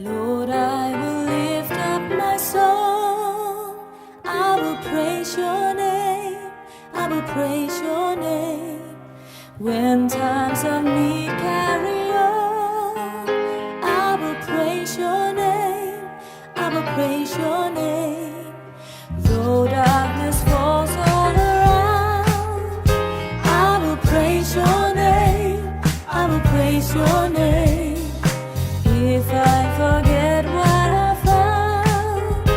Lord, I will lift up my song. I will praise your name. I will praise your name. When times of need carry on, I will praise your name. I will praise your name. Though darkness falls all around, I will praise your name. I will praise your name. If I forget what I found,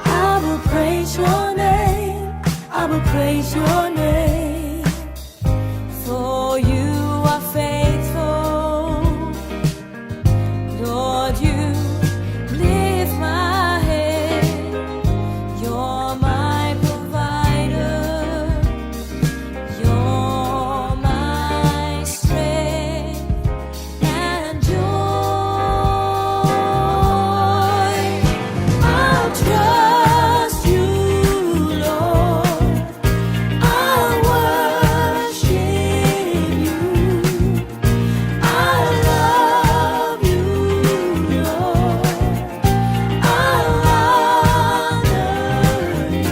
I will praise your name. I will praise your name. For you are faithful, Lord, you lift my head. You're my provider. You're my strength and joy. I'll trust you, Lord. I'll worship you. I love you, Lord. I'll honor you.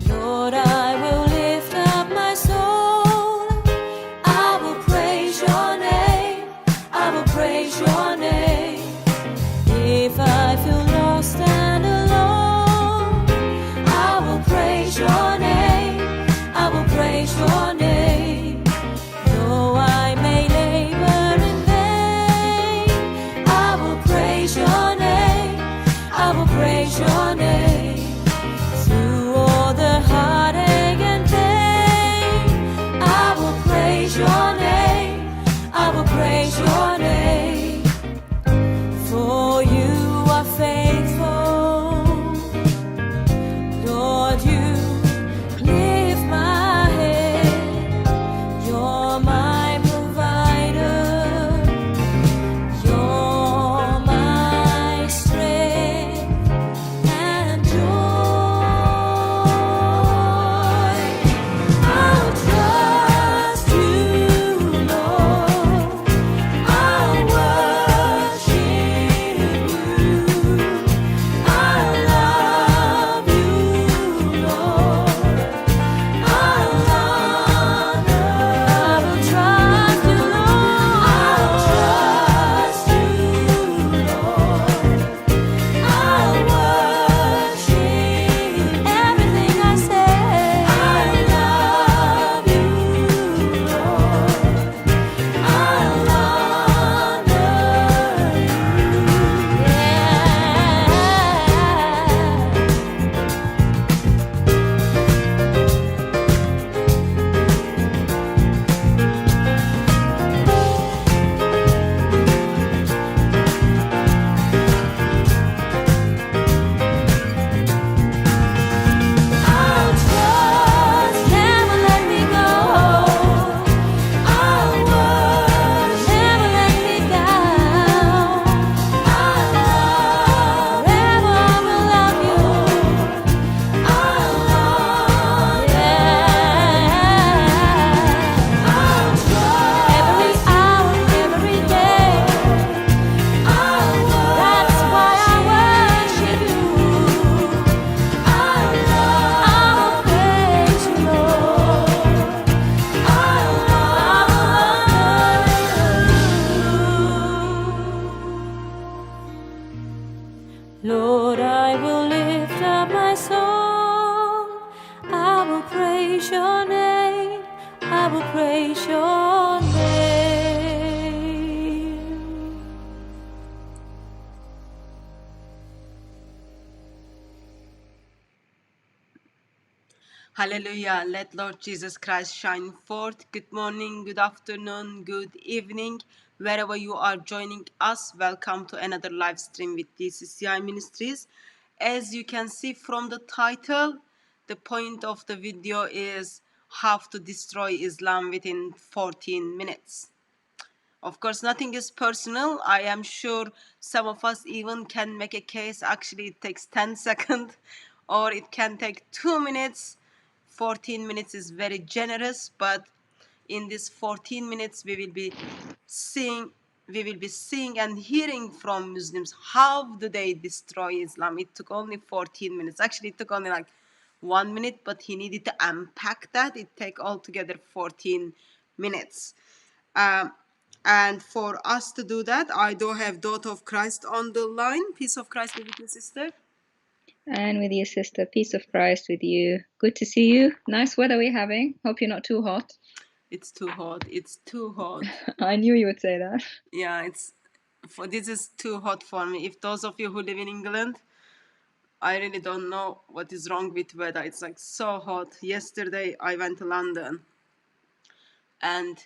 Lord, I will lift up my soul. I will praise your name. I will praise your name. If I feel lost and alone, I will praise your name. I will praise your name. Though I may labor in vain, I will praise your name. I will praise your name. Through all the heartache and pain, I will praise your name. I will praise your name. For you are faithful, Lord, you lift my head. You're my provider. You're my strength and joy. I'll trust you, Lord. I'll worship you. I love you, Lord. I'll honor. I will trust you, Lord. I'll trust you, Lord. I'll worship everything I say. I love you, Lord. I'll honor you. I'll trust, never let me go. I'll worship, never let me down. I'll love, forever I will love you. I'll love, I'll trust every hour, every day. I'll worship, that's why I worship you. I'll praise you, Lord. I'll honor you. Lord, I will lift up my song. I will praise your name. I will praise your name. Hallelujah. Let Lord Jesus Christ shine forth. Good morning, good afternoon, good evening. Wherever you are joining us, welcome to another live stream with DCCI Ministries. As you can see from the title, the point of the video is how to destroy Islam within 14 minutes. Of course, nothing is personal. I am sure some of us even can make a case. Actually, it takes 10 seconds or it can take 2 minutes. 14 minutes is very generous, but in this 14 minutes, we will be seeing we will be seeing and hearing from Muslims how do they destroy Islam. It took only 14 minutes. Actually, it took only like 1 minute, but he needed to unpack that. It take altogether 14 minutes. Um, and for us to do that, I do have Daughter of Christ on the line. Peace of Christ be with you, sister. And with you, sister. Peace of Christ with you. Good to see you. Nice weather we're having. Hope you're not too hot. It's too hot. It's too hot. I knew you would say that. Yeah, this is too hot for me. If those of you who live in England, I really don't know what is wrong with weather. It's like so hot. Yesterday I went to London, and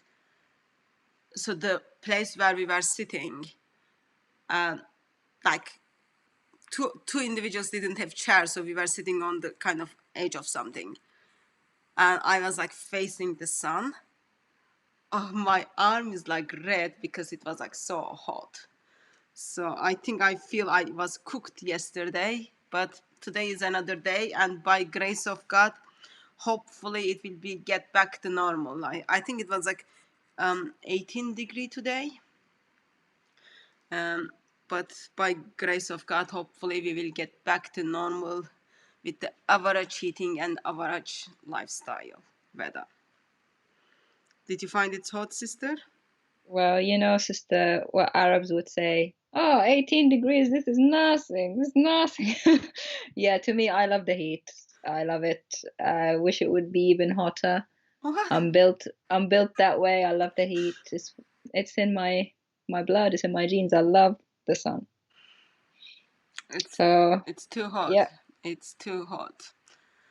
so the place where we were sitting, like two individuals didn't have chairs, so we were sitting on the kind of edge of something, and I was like facing the sun. Oh, my arm is like red because it was like so hot. So I think I feel I was cooked yesterday, but today is another day, and by grace of God, hopefully it will be get back to normal. I think it was like 18 degree today. But by grace of God, hopefully we will get back to normal with the average heating and average lifestyle weather. Did you find it hot, sister? Well, you know, sister, what Arabs would say. Oh, 18 degrees. This is nothing. This is nothing. Yeah, to me, I love the heat. I love it. I wish it would be even hotter. What? I'm built that way. I love the heat. It's in my blood. It's in my genes. I love the sun. So It's too hot. yeah, It's too hot.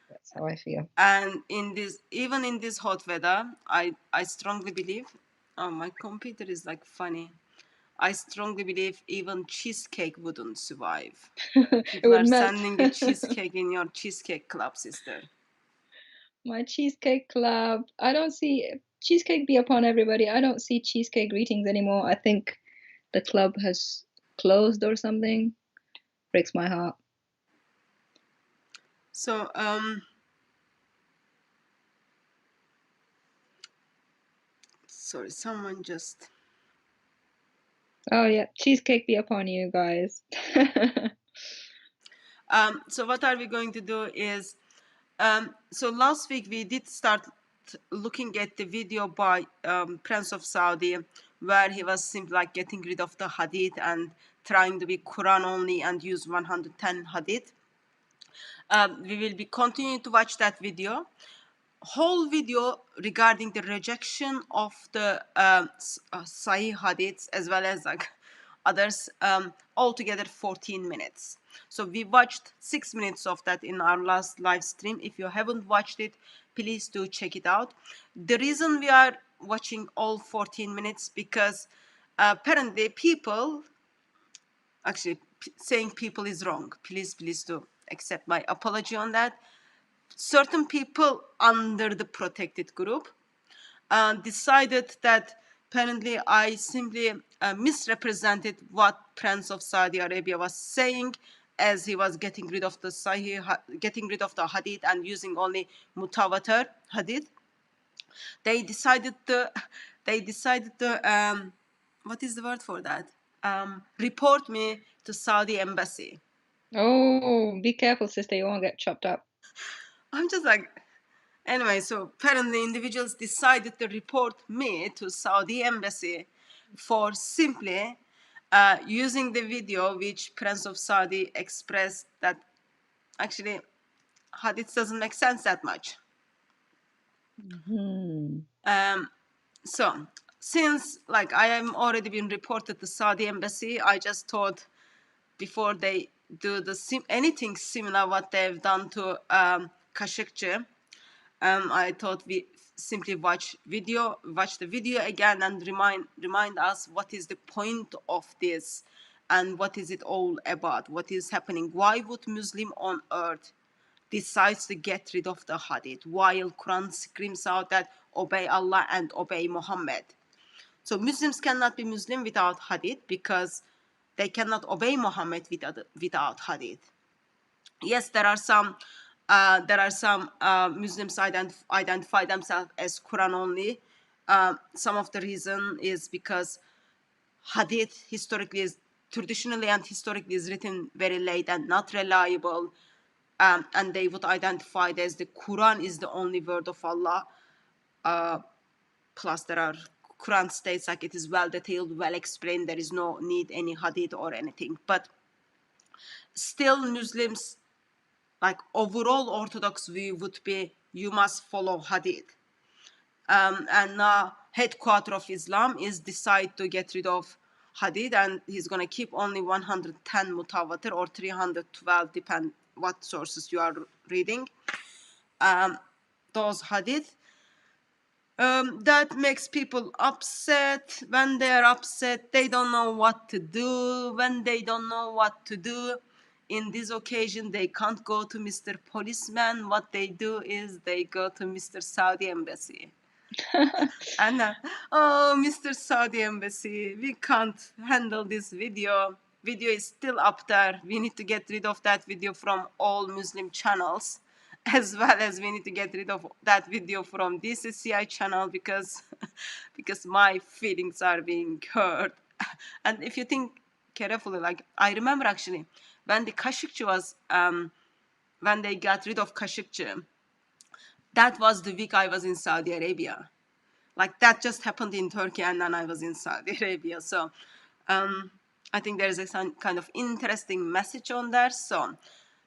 that's how I feel. And even in this hot weather, I strongly believe, oh, my computer is like funny. I strongly believe even cheesecake wouldn't survive. It People would are melt. sending a cheesecake in your cheesecake club, sister. My cheesecake club. I don't see cheesecake be upon everybody. I don't see cheesecake greetings anymore. I think the club has closed or something. Breaks my heart. So sorry, someone just Oh yeah, cheesecake be upon you guys. so what are we going to do is so last week we did start looking at the video by Prince of Saudi, where he was simply like getting rid of the hadith and trying to be Quran only and use 110 hadith. We will be continuing to watch that video. Whole video regarding the rejection of the Sahih hadiths as well as like others, altogether 14 minutes. So we watched 6 minutes of that in our last live stream. If you haven't watched it, please do check it out. The reason we are watching all 14 minutes because apparently people, actually saying people is wrong. Please do accept my apology on that. Certain people under the protected group decided that apparently I simply misrepresented what Prince of Saudi Arabia was saying, as he was getting rid of the getting rid of the hadith and using only mutawatir hadith. They decided to what is the word for that? Report me to Saudi embassy. Oh, be careful, sister. You won't get chopped up. I'm just like, anyway, so apparently individuals decided to report me to Saudi embassy for simply using the video which Prince of Saudi expressed that actually hadith doesn't make sense that much. So since like I am already been reported to Saudi embassy, I just thought before they do anything similar what they've done to Khashoggi, I thought we simply watch the video again and remind us what is the point of this and what is it all about, what is happening, why would Muslim on earth decides to get rid of the hadith while Quran screams out that obey Allah and obey Muhammad. So Muslims cannot be Muslim without hadith because they cannot obey Muhammad without hadith. Yes, there are some Muslims identify themselves as Quran only. Some of the reason is because hadith historically is traditionally and historically is written very late and not reliable, and they would identify it as the Quran is the only word of Allah. Plus there are Quran states like it is well detailed, well explained, there is no need any hadith or anything. But still Muslims, like overall orthodox view would be you must follow hadith. And now headquarter of Islam is decide to get rid of hadith, and he's going to keep only 110 mutawatir or 312, depend what sources you are reading, those hadith. That makes people upset. When they're upset, they don't know what to do. When they don't know what to do, in this occasion, they can't go to Mr. Policeman. What they do is they go to Mr. Saudi Embassy. And oh, Mr. Saudi Embassy, we can't handle this video. Video is still up there. We need to get rid of that video from all Muslim channels, as well as we need to get rid of that video from DCCI channel because because my feelings are being hurt. And if you think carefully, like I remember actually when the Khashoggi was when they got rid of Khashoggi, that was the week I was in Saudi Arabia. Like that just happened in Turkey, and then I was in Saudi Arabia. So I think there's a kind of interesting message on there. So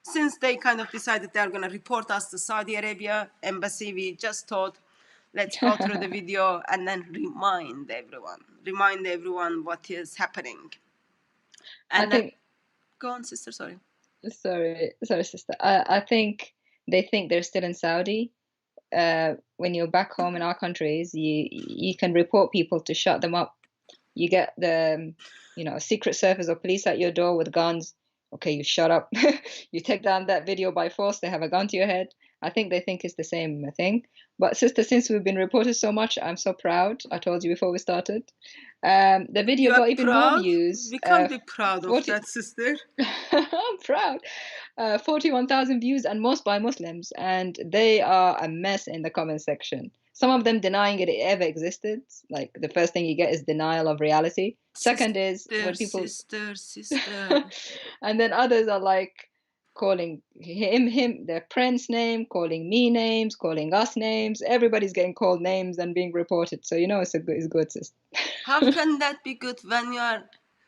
since they kind of decided they're going to report us to Saudi Arabia embassy, we just thought, let's go through the video and then remind everyone what is happening. And I think, go on, sister, sorry. sorry, sister. I think they think they're still in Saudi. When you're back home in our countries, you can report people to shut them up. You get the Secret Service or police at your door with guns. Okay, you shut up. You take down that video by force, they have a gun to your head. I think they think it's the same thing. But sister, since we've been reported so much, I'm so proud. I told you before we started. The video got even more views. We can't be proud of 40 that, sister. I'm proud. 41,000 views, and most by Muslims, and they are a mess in the comment section. Some of them denying it ever existed. Like the first thing you get is denial of reality. Second is when people sister. and then others are like calling him their prince name, calling me names, calling us names. Everybody's getting called names and being reported. So it's good, sister. How can that be good when you are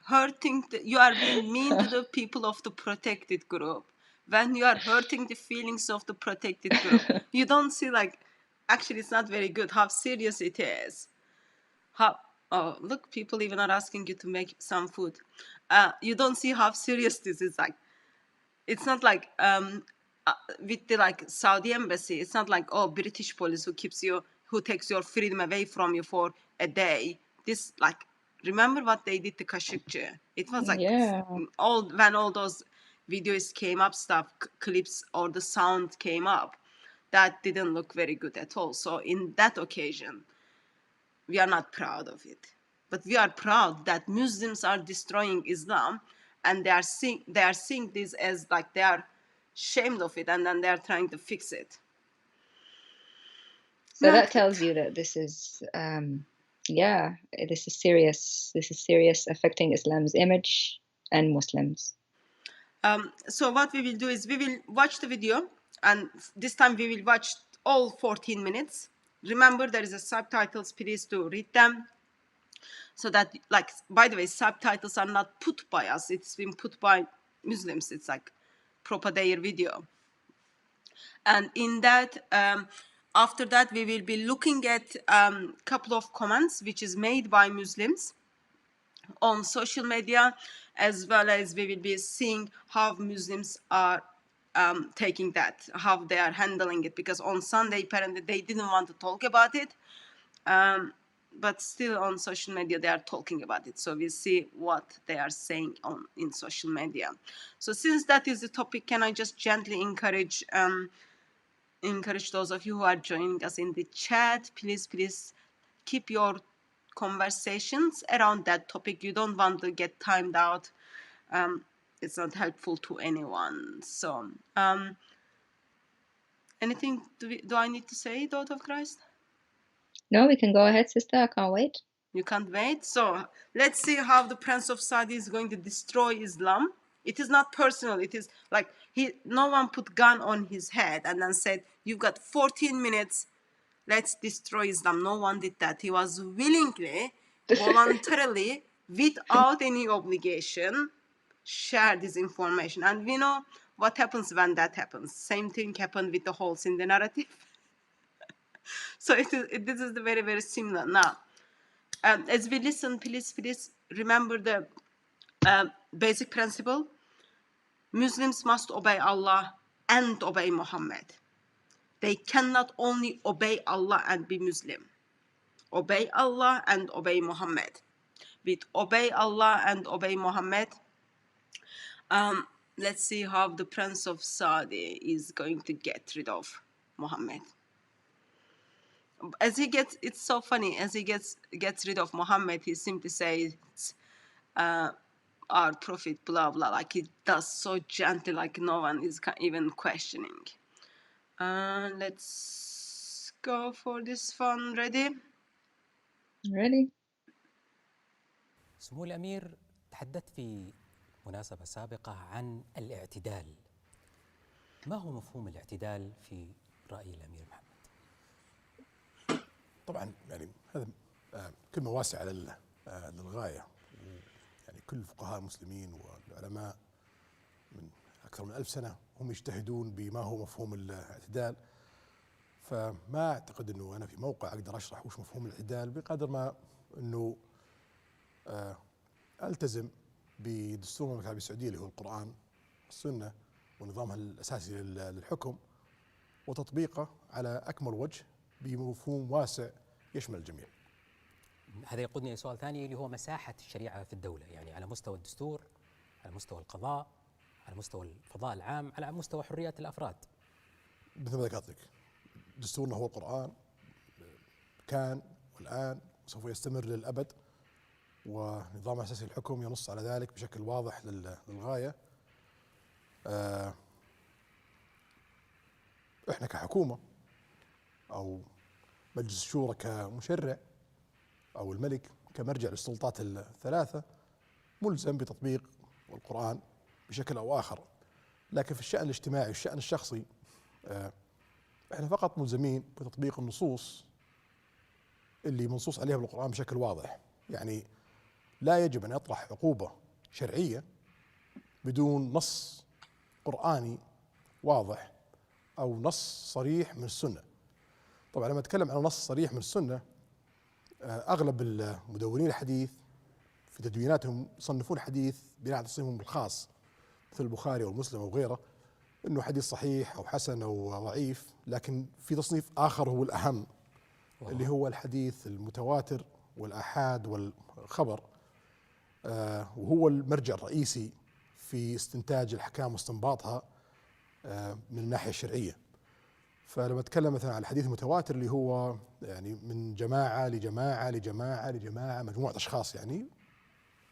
hurting? You are being mean to the people of the protected group. When you are hurting the feelings of the protected group, you don't see like. Actually, it's not very good how serious it is. Oh, look, people even are asking you to make some food. You don't see how serious this is. Like, it's not like with the like Saudi embassy. It's not like British police who takes your freedom away from you for a day. This like remember what they did to Khashoggi? It was like when all those videos came up, clips or the sound came up. That didn't look very good at all. So in that occasion, we are not proud of it. But we are proud that Muslims are destroying Islam, and they are seeing this as like they are ashamed of it, and then they are trying to fix it. So that tells you that this is this is serious. This is serious, affecting Islam's image and Muslims. So what we will do is we will watch the video, and this time we will watch all 14 minutes. Remember, there is a subtitles, please to read them. So that, like, by the way, subtitles are not put by us. It's been put by Muslims. It's like proper their video. And in that, after that, we will be looking at a couple of comments which is made by Muslims on social media, as well as we will be seeing how Muslims are taking that, how they are handling it, because on Sunday apparently they didn't want to talk about it, but still on social media they are talking about it. So we'll see what they are saying in social media. So since that is the topic, can I just gently encourage those of you who are joining us in the chat, please keep your conversations around that topic. You don't want to get timed out. It's not helpful to anyone. So anything do I need to say, daughter of Christ? No, we can go ahead, sister. I can't wait. You can't wait. So let's see how the Prince of Saudi is going to destroy Islam. It is not personal. It is like no one put gun on his head and then said, "You've got 14 minutes. Let's destroy Islam." No one did that. He was willingly, voluntarily, without any obligation, share this information. And we know what happens when that happens. Same thing happened with the holes in the narrative. So this is the very, very similar. Now, as we listen, please remember the basic principle. Muslims must obey Allah and obey Muhammad. They cannot only obey Allah and be Muslim. Obey Allah and obey Muhammad. With obey Allah and obey Muhammad, let's see how the Prince of Saudi is going to get rid of Muhammad. As he gets, it's so funny, as he gets rid of Muhammad, he simply says, our prophet, blah, blah, like he does so gently, like no one is even questioning. Let's go for this one. Ready? Ready? سمو الأمير، تحدثت في مناسبة سابقة عن الاعتدال. ما هو مفهوم الاعتدال في رأي الأمير محمد؟ طبعا يعني هذا كلمة واسعة للغاية. يعني كل الفقهاء المسلمين والعلماء من أكثر من 1000 سنة هم يجتهدون بما هو مفهوم الاعتدال. فما أعتقد أنه أنا في موقع أقدر أشرح وش مفهوم الاعتدال بقدر ما أنه ألتزم بدستور المملكة العربية السعودية اللي هو القرآن والسنة ونظامها الأساسي للحكم، وتطبيقه على أكمل وجه بمفهوم واسع يشمل الجميع. هذا يقودني لسؤال ثاني اللي هو مساحة الشريعة في الدولة، يعني على مستوى الدستور، على مستوى القضاء، على مستوى الفضاء العام، على مستوى حريات الأفراد. مثل ما ذكرت لك، دستورنا هو القرآن، كان والآن وسوف يستمر للأبد، ونظام أساسي الحكم ينص على ذلك بشكل واضح للغاية. إحنا كحكومة أو مجلس الشورى كمشرع أو الملك كمرجع للسلطات الثلاثة ملزم بتطبيق القرآن بشكل أو آخر. لكن في الشأن الاجتماعي والشأن الشخصي إحنا فقط ملزمين بتطبيق النصوص اللي منصوص عليها بالقرآن بشكل واضح. يعني لا يجب أن يطرح عقوبة شرعية بدون نص قرآني واضح أو نص صريح من السنة. طبعا لما أتكلم عن نص صريح من السنة، أغلب المدونين الحديث في تدويناتهم يصنفون الحديث بناء على تصنيفهم الخاص مثل البخاري أو مسلم أو غيره أنه حديث صحيح أو حسن أو ضعيف. لكن في تصنيف آخر هو الأهم اللي هو الحديث المتواتر والآحاد والخبر، وهو المرجع الرئيسي في استنتاج الأحكام واستنباطها من الناحية الشرعية. فلما أتكلم مثلا عن الحديث المتواتر اللي هو يعني من جماعة لجماعة لجماعة لجماعة، مجموعة أشخاص يعني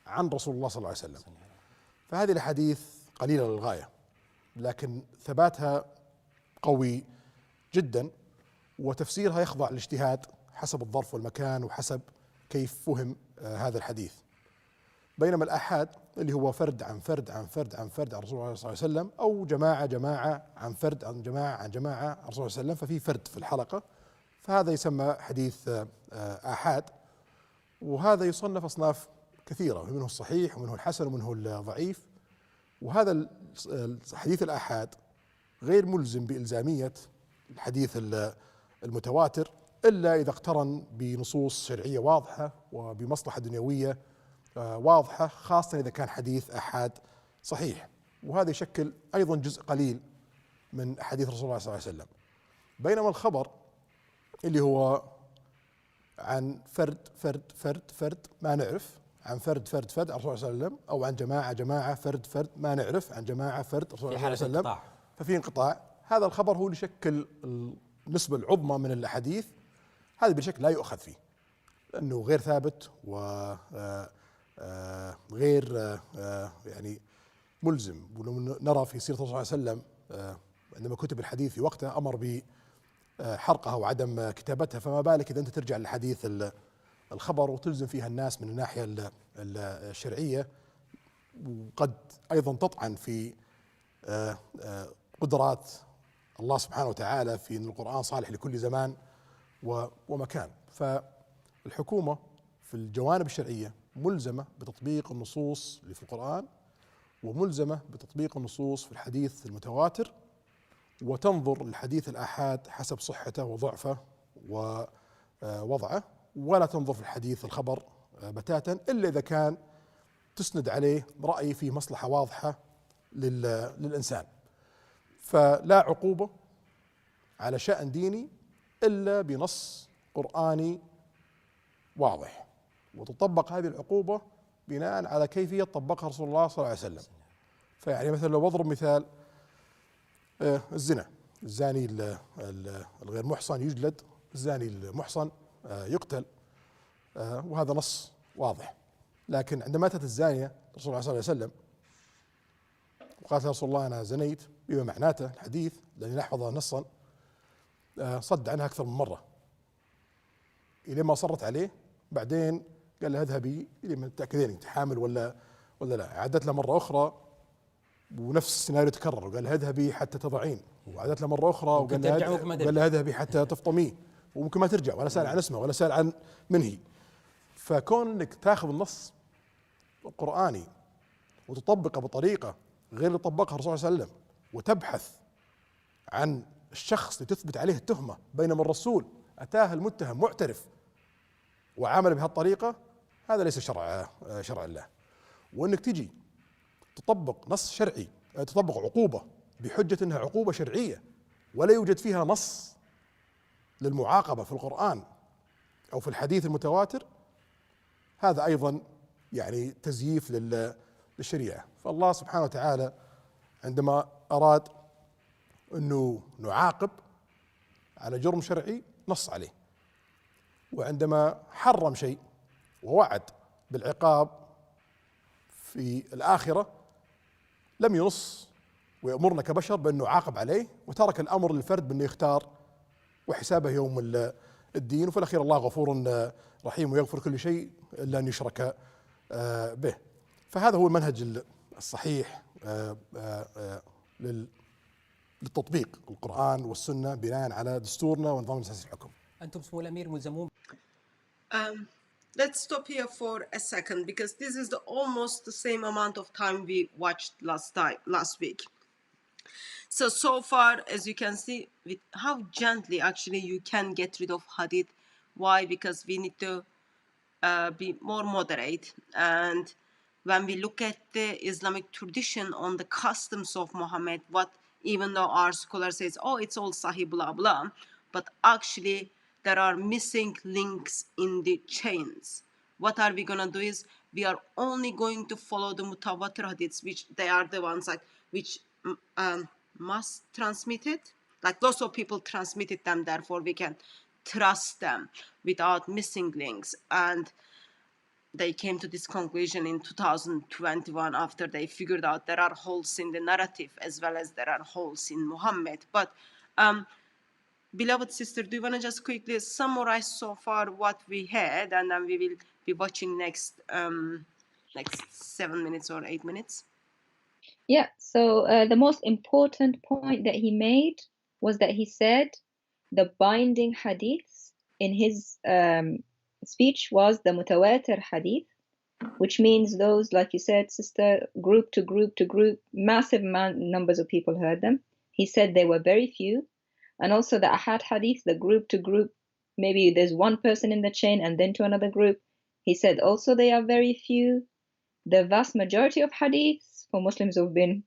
عن رسول الله صلى الله عليه وسلم، فهذه الأحاديث قليلة للغاية لكن ثباتها قوي جدا، وتفسيرها يخضع للاجتهاد حسب الظرف والمكان وحسب كيف فهم هذا الحديث. بينما الآحاد اللي هو فرد عن فرد عن فرد عن فرد عن رسول الله صلى الله عليه وسلم، أو جماعة جماعة عن فرد عن جماعة عن جماعة عن رسول الله صلى الله عليه وسلم، ففي فرد في الحلقة، فهذا يسمى حديث آحاد. وهذا يصنف أصناف كثيرة، منه الصحيح ومنه الحسن ومنه الضعيف. وهذا الحديث الآحاد غير ملزم بإلزامية الحديث المتواتر إلا إذا اقترن بنصوص شرعية واضحة وبمصلحة دنيوية واضحة، خاصة إذا كان حديث آحاد صحيح، وهذا يشكل أيضا جزء قليل من حديث رسول الله صلى الله عليه وسلم. بينما الخبر اللي هو عن فرد فرد فرد فرد ما نعرف، عن فرد فرد فرد عن رسول الله صلى الله عليه وسلم، أو عن جماعة جماعة فرد فرد ما نعرف، عن جماعة فرد رسول الله صلى الله عليه وسلم، ففي انقطاع. هذا الخبر هو اللي يشكل النسبة العظمى من الأحاديث. هذا بشكل لا يؤخذ فيه لأنه غير ثابت وغير يعني ملزم. ولو نرى في سيرة الرسول صلى الله عليه وسلم عندما كتب الحديث في وقته أمر بحرقها وعدم كتابتها، فما بالك إذا أنت ترجع للحديث الخبر وتلزم فيها الناس من الناحية الشرعية، وقد أيضا تطعن في قدرات الله سبحانه وتعالى في أن القرآن صالح لكل زمان ومكان. فالحكومة في الجوانب الشرعية ملزمة بتطبيق النصوص اللي في القرآن، وملزمة بتطبيق النصوص في الحديث المتواتر، وتنظر للحديث الآحاد حسب صحته وضعفه ووضعه، ولا تنظر في الحديث الخبر بتاتا إلا إذا كان تسند عليه رأي فيه مصلحة واضحة للإنسان. فلا عقوبة على شأن ديني إلا بنص قرآني واضح، وتطبق هذه العقوبة بناء على كيفية طبقها رسول الله صلى الله عليه وسلم. فيعني مثلا لو بضرب مثال الزنا، الزاني الغير محصن يجلد، الزاني المحصن يقتل، وهذا نص واضح. لكن عندما أتت الزانية رسول الله صلى الله عليه وسلم وقالت يا رسول الله أنا زنيت بما معناته الحديث لأني لا أحفظه نصا، صد عنها أكثر من مرة إلى ما صرت عليه. بعدين قال لها اذهبي إلى ما تتأكدين أنت حامل ولا لا. عادت له مرة أخرى ونفس السيناريو تكرر، وقال لها اذهبي حتى تضعين، وعادت له مرة أخرى وقال لها اذهبي حتى تفطميه، وممكن ما ترجع ولا سأل عن اسمه ولا سأل عن من هي. فكون انك تاخذ النص القرآني وتطبقه بطريقة غير اللي طبقها الرسول صلى الله عليه وسلم، وتبحث عن الشخص لتثبت عليه التهمة، بينما الرسول أتاه المتهم معترف وعامل بهالطريقة، هذا ليس شرع الله. وانك تجي تطبق نص شرعي، تطبق عقوبة بحجة انها عقوبة شرعية ولا يوجد فيها نص للمعاقبة في القرآن او في الحديث المتواتر، هذا ايضا يعني تزييف للشريعة. فالله سبحانه وتعالى عندما اراد انه نعاقب على جرم شرعي نص عليه، وعندما حرم شيء ووعد بالعقاب في الآخرة لم ينص ويأمرنا كبشر بأن نعاقب عليه، وترك الأمر للفرد بأنه يختار وحسابه يوم الدين. وفي الأخير الله غفور رحيم ويغفر كل شيء إلا أن يشرك به. فهذا هو المنهج الصحيح للتطبيق القرآن والسنة بناء على دستورنا ونظام الأساسي الحكم. أنتم سمو الأمير ملزمون. Let's stop here for a second because this is almost the same amount of time we watched last week. So far, as you can see, with how gently actually you can get rid of hadith. Why? Because we need to be more moderate. And when we look at the Islamic tradition on the customs of Muhammad, what even though our scholar says, oh, it's all sahih, blah, blah, but actually there are missing links in the chains. What are we going to do is we are only going to follow the mutawatir hadiths, which they are the ones like which must transmit it. Like lots of people transmitted them, therefore we can trust them without missing links. And they came to this conclusion in 2021 after they figured out there are holes in the narrative as well as there are holes in Muhammad. But beloved sister, do you want to just quickly summarize so far what we had, and then we will be watching next 7 minutes or 8 minutes? Yeah, so the most important point that he made was that he said the binding hadiths in his speech was the mutawatir hadith, which means those, like you said, sister, group to group to group, massive numbers of people heard them. He said they were very few. And also the ahad hadith, the group to group, maybe there's one person in the chain and then to another group. He said also they are very few. The vast majority of hadiths, for Muslims who've been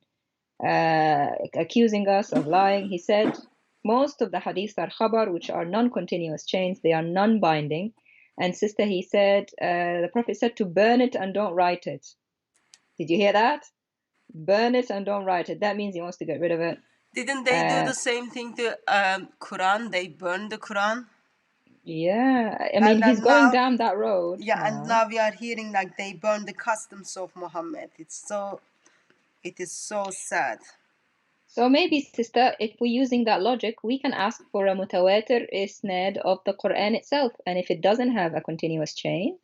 accusing us of lying, he said most of the hadiths are khabar, which are non-continuous chains. They are non-binding. And sister, he said, the Prophet said to burn it and don't write it. Did you hear that? Burn it and don't write it. That means he wants to get rid of it. Didn't they do the same thing to Quran? They burned the Quran. Yeah, I mean, he's going down that road. Yeah, and now we are hearing like they burned the customs of Muhammad. It is so sad. So maybe, sister, if we're using that logic, we can ask for a mutawatir isnad of the Quran itself. And if it doesn't have a continuous chain,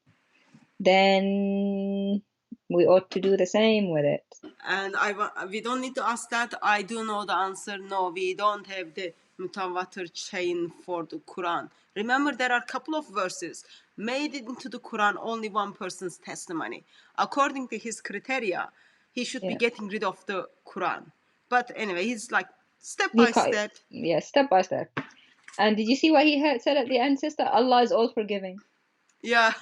then we ought to do the same with it. And we don't need to ask that. I do know the answer. No, we don't have the mutawatir chain for the Quran. Remember, there are a couple of verses made it into the Quran, only one person's testimony. According to his criteria, he should be Yeah. getting rid of the Quran. But anyway, he's like step We by ca- step. Yeah, step by step. And did you see what he said at the end, sister? Allah is all forgiving. Yeah.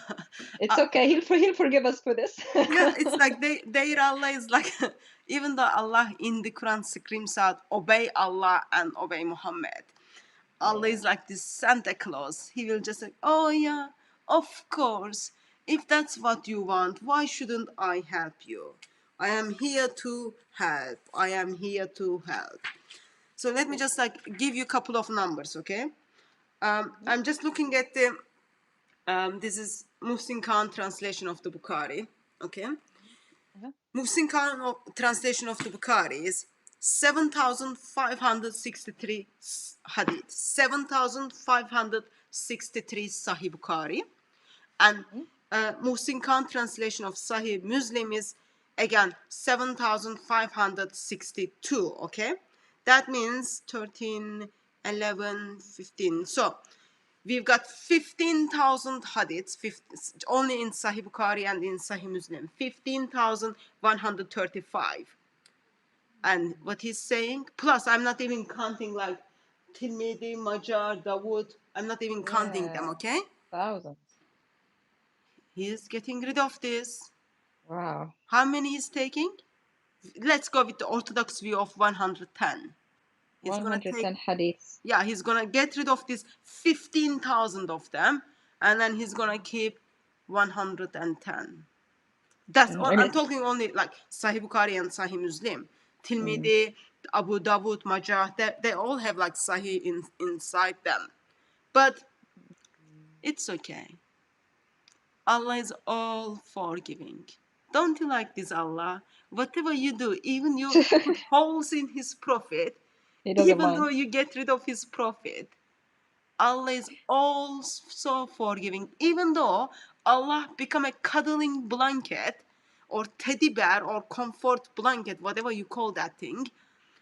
It's okay. He'll forgive us for this. Yeah, it's like their Allah is like, even though Allah in the Quran screams out, obey Allah and obey Muhammad. Allah is like this Santa Claus. He will just say, oh yeah, of course. If that's what you want, why shouldn't I help you? I am here to help. I am here to help. So let me just like give you a couple of numbers, okay? I'm just looking at the, this is Muhsin Khan translation of the Bukhari, okay? Muhsin Khan translation of the Bukhari is 7,563 hadith, 7,563 Sahih Bukhari, and Muhsin Khan translation of Sahih Muslim is again 7,562. Okay, that means 13, 11, 15. So we've got 15,000 hadiths, only in Sahih Bukhari and in Sahih Muslim, 15,135. And what he's saying, plus I'm not even counting like Tirmidhi, Majar, Dawood, I'm not even counting them, Yeah. okay? Thousands. He's getting rid of this. Wow. How many he's taking? Let's go with the orthodox view of 110. He's gonna 110 take, hadiths. yeah, he's gonna get rid of this 15,000 of them, and then he's gonna keep 110. That's all, And I'm it's talking only like Sahih Bukhari and Sahih Muslim. Tirmidhi, Abu Dawud, Majah, they all have like Sahih inside them. But it's okay. Allah is all forgiving. Don't you like this Allah? Whatever you do, even you put holes in his prophet, he doesn't even mind. though you get rid of his prophet, Allah is also forgiving. Even though Allah become a cuddling blanket or teddy bear or comfort blanket, whatever you call that thing,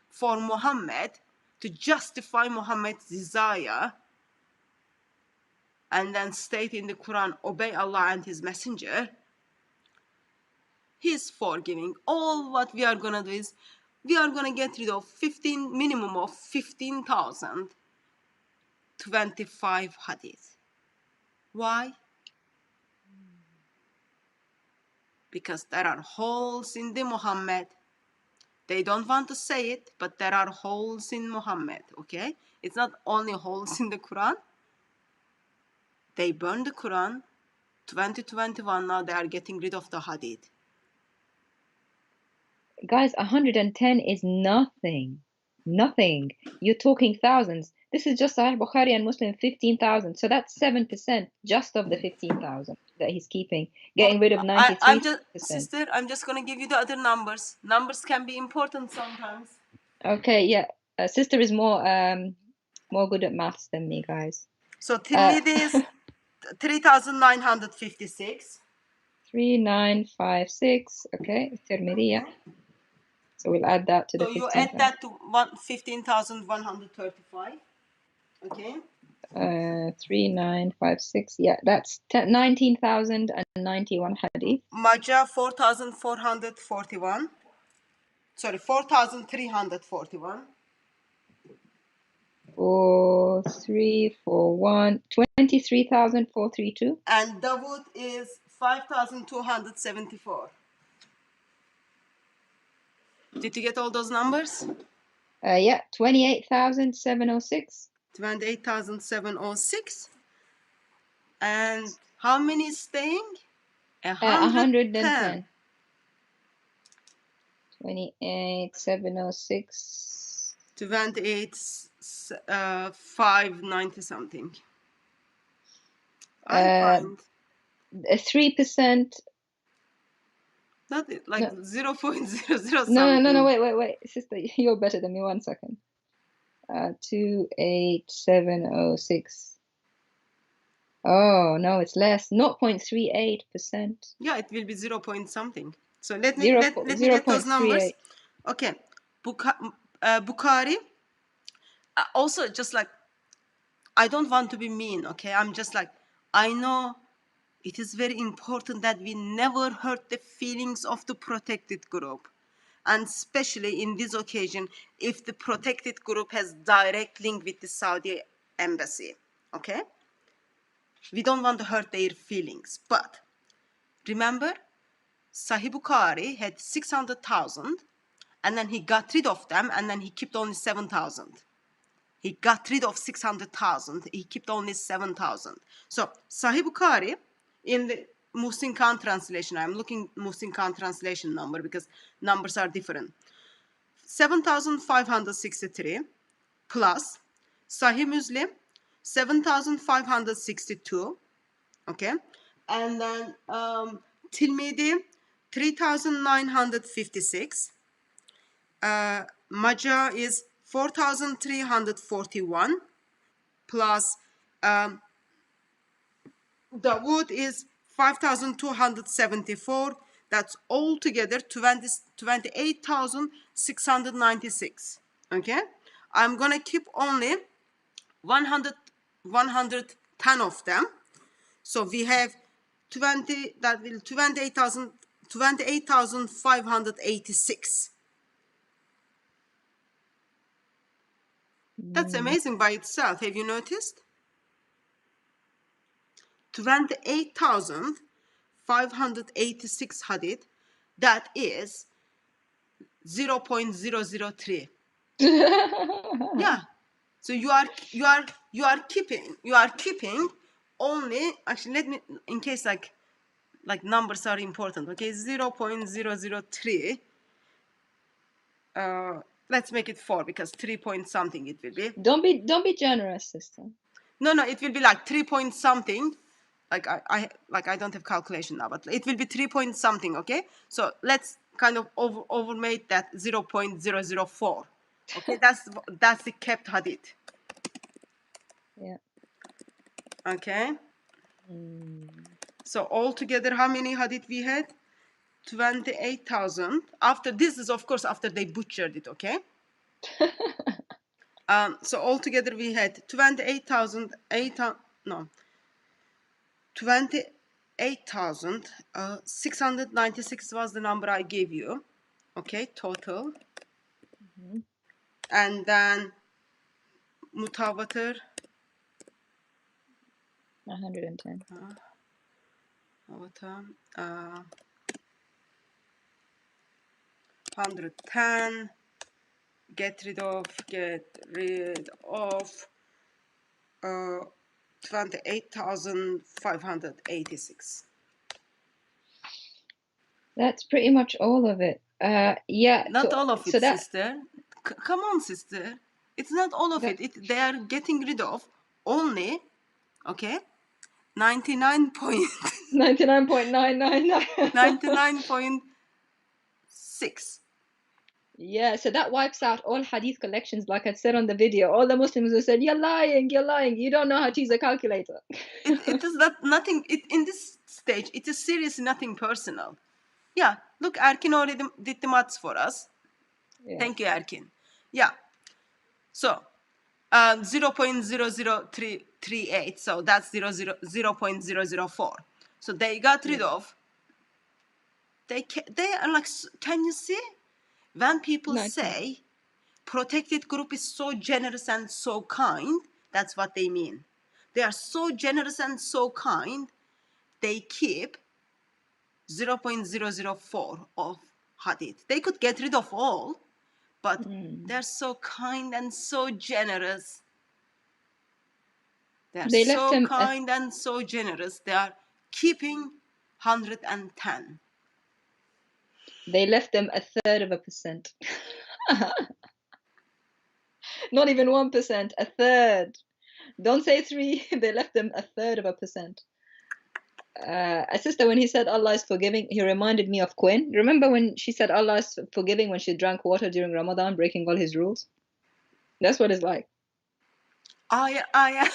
for Muhammad to justify Muhammad's desire, and then state in the Quran, obey Allah and His Messenger, He's forgiving. All what we are gonna do is, we are gonna get rid of minimum of 15,025 hadith. Why? Because there are holes in the Muhammad. They don't want to say it, but there are holes in Muhammad, okay? It's not only holes in the Quran. They burned the Quran. 2021, now they are getting rid of the hadith. Guys, 110 is nothing. Nothing. You're talking thousands. This is just Sahih Bukhari and Muslim, 15,000. So that's 7% just of the 15,000 that he's keeping, getting rid of 93%. I'm just, sister, I'm just gonna give you the other numbers. Numbers can be important sometimes. Okay, yeah. Sister is more good at maths than me, guys. So Tirmidhi is 3,956. 3956. Okay, Tirmidhi, yeah. So we'll add that to the So you 15,000. add that to 15,135. Okay. 3956. Yeah, that's 19,091 hadith. Majah 4,441. Sorry, 4,341. 4341 23,432. And Dawood is 5,274. Did you get all those numbers? Yeah, 28,706. 28,706. And how many is staying? 110. 28,706. 590 something. I find 3%. Not like No. 0.00 No, something. wait, sister, you're better than me. 1 second. 28706. Oh no, it's less. 0.38%. Yeah, it will be 0 point something. So let me Zero let me get those numbers. 0.38. Okay, Bukhari. Also, just like, I don't want to be mean. Okay, I'm just like, I know it is very important that we never hurt the feelings of the protected group, and especially in this occasion, if the protected group has direct link with the Saudi embassy. Okay, we don't want to hurt their feelings, but remember, Sahih Bukhari had 600,000, and then he got rid of them, and then he kept only 7,000. He got rid of 600,000. He kept only 7,000. So Sahih Bukhari, in the Muhsin Khan translation, I'm looking Muhsin Khan translation number because numbers are different. 7,563 plus Sahih Muslim, 7,562. Okay, and then Tirmidhi, 3,956. Majah is 4,341 plus Dawood is 5,274. That's altogether 28,696. Okay, I'm gonna keep only 110 of them. So we have 28,586. That's amazing by itself. Have you noticed? 28,586 hadith. That is 0.003. Yeah. So you are keeping only, actually, let me, in case like numbers are important. Okay, 0.003. Let's make it 4 because 3 point something it will be. Don't be generous, sister. No, it will be like 3 point something. Like I don't have calculation now, but it will be 3 point something. Okay, so let's kind of overmate that 0.004. Okay, that's the kept hadith. Yeah. Okay. So altogether, how many hadith we had? 28,000. After this is, of course, after they butchered it. Okay. So altogether we had 28,696 was the number I gave you. Okay, total. And then Mutawatir. 110. 110. Get rid of 28,586. That's pretty much all of it. Yeah. Not all of it, so that, sister. Come on, sister. It's not all of that, it. They are getting rid of only, okay, 99.999. 99.6. Yeah, so that wipes out all hadith collections, like I said on the video. All the Muslims who said, you're lying, you don't know how to use a calculator. It is nothing. In this stage, it is seriously nothing personal. Yeah, look, Erkin already did the maths for us. Yeah. Thank you, Erkin. Yeah. So 0.00338. So that's 0.004. So they got rid of. They are like, can you see? When people say protected group is so generous and so kind, that's what they mean. They are so generous and so kind, they keep 0.004 of hadith. They could get rid of all, but they're so kind and so generous. They are so kind and so generous. They are keeping 110. They left them 1/3%. Not even 1%, 1/3. Don't say 3. They left them 1/3%. A sister, when he said Allah is forgiving, he reminded me of Quinn. Remember when she said Allah is forgiving when she drank water during Ramadan, breaking all his rules? That's what it's like. Oh yeah, oh yeah.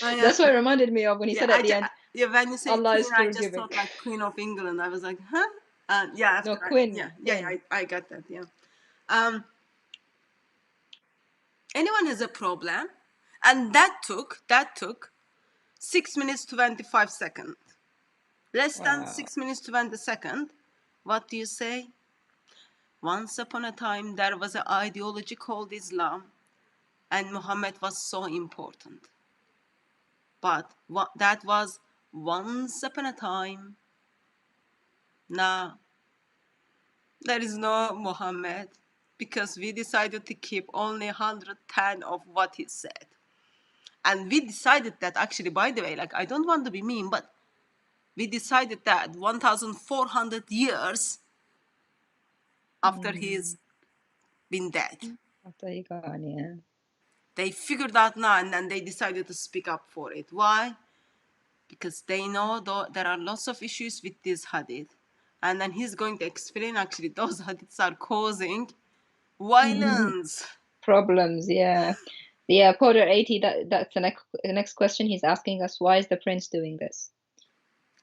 Oh, yeah. That's what it reminded me of when he Yeah, said at the end, yeah, when you say Allah Queen, is I just forgiving. thought like Queen of England. I was like, huh? Yeah, after No, Quinn. yeah, Quinn. I got that. Yeah. Anyone has a problem, and that took 6 minutes 25 seconds. Less than Wow. 6 minutes 20 seconds. What do you say? Once upon a time, there was an ideology called Islam, and Muhammad was so important. But that was once upon a time. Now, there is no Muhammad because we decided to keep only 110 of what he said. And we decided that actually, by the way, like, I don't want to be mean, but we decided that 1,400 years after he's been dead, After he gone, yeah. they figured out now, and then they decided to speak up for it. Why? Because they know there are lots of issues with this hadith. And then he's going to explain actually those hadiths are causing violence. Problems, yeah. Yeah, Porter 80, that's the next question he's asking us. Why is the prince doing this?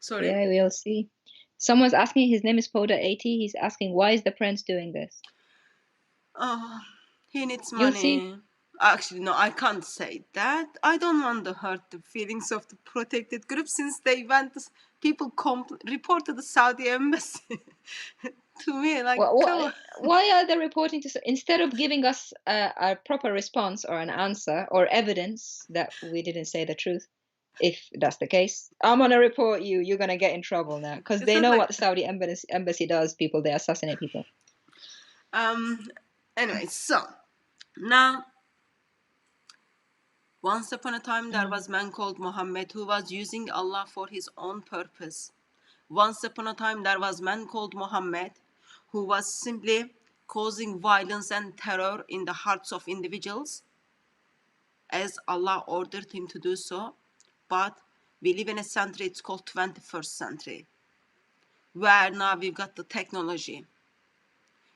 Sorry? Yeah, we'll see. Someone's asking, his name is Porter 80, he's asking, why is the prince doing this? Oh, he needs You'll money. see. Actually, no, I can't say that. I don't want to hurt the feelings of the protected group since they went, people reported the Saudi embassy to me. Like, come on. Why are they reporting to, instead of giving us a proper response or an answer or evidence that we didn't say the truth? If that's the case, I'm gonna report you. You're gonna get in trouble now because they know what the Saudi embassy does. People, they assassinate people. Anyway, so now, once upon a time, there was a man called Muhammad who was using Allah for his own purpose. Once upon a time, there was a man called Muhammad who was simply causing violence and terror in the hearts of individuals as Allah ordered him to do so. But we live in a century, it's called 21st century, where now we've got the technology.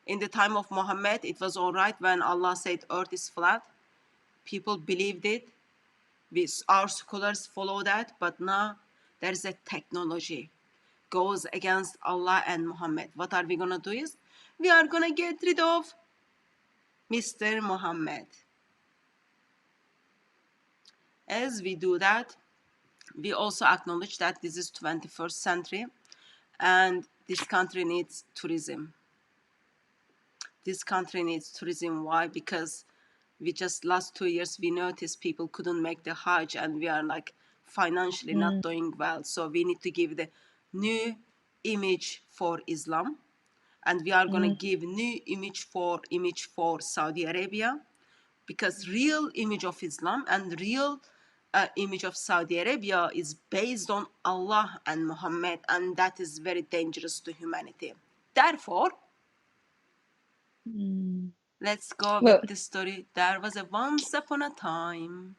In the time of Muhammad, it was all right when Allah said earth is flat. People believed it. Our scholars follow that. But now there's a technology. Goes against Allah and Muhammad. What are we going to do is, we are going to get rid of Mr. Muhammad. As we do that, we also acknowledge that this is 21st century and this country needs tourism. This country needs tourism. Why? Because we just last 2 years, we noticed people couldn't make the Hajj and we are like financially not doing well. So we need to give the new image for Islam. And we are going to give new image for Saudi Arabia, because real image of Islam and real image of Saudi Arabia is based on Allah and Muhammad, and that is very dangerous to humanity. Therefore, let's go with the story. There was a once upon a time.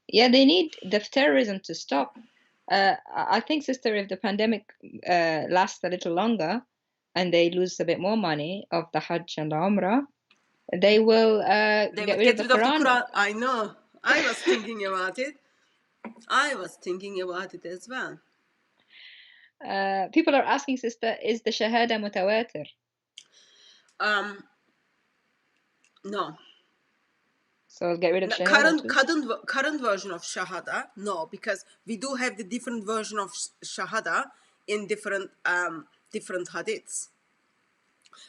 Yeah, they need the terrorism to stop. I think, sister, if the pandemic lasts a little longer and they lose a bit more money of the Hajj and the Umrah, they will get rid of the Quran. I know. I was thinking about it. I was thinking about it as well. People are asking, sister, is the Shahada mutawatir? No. So get rid of Shahada. Current version of Shahada, no, because we do have the different version of Shahada in different hadiths.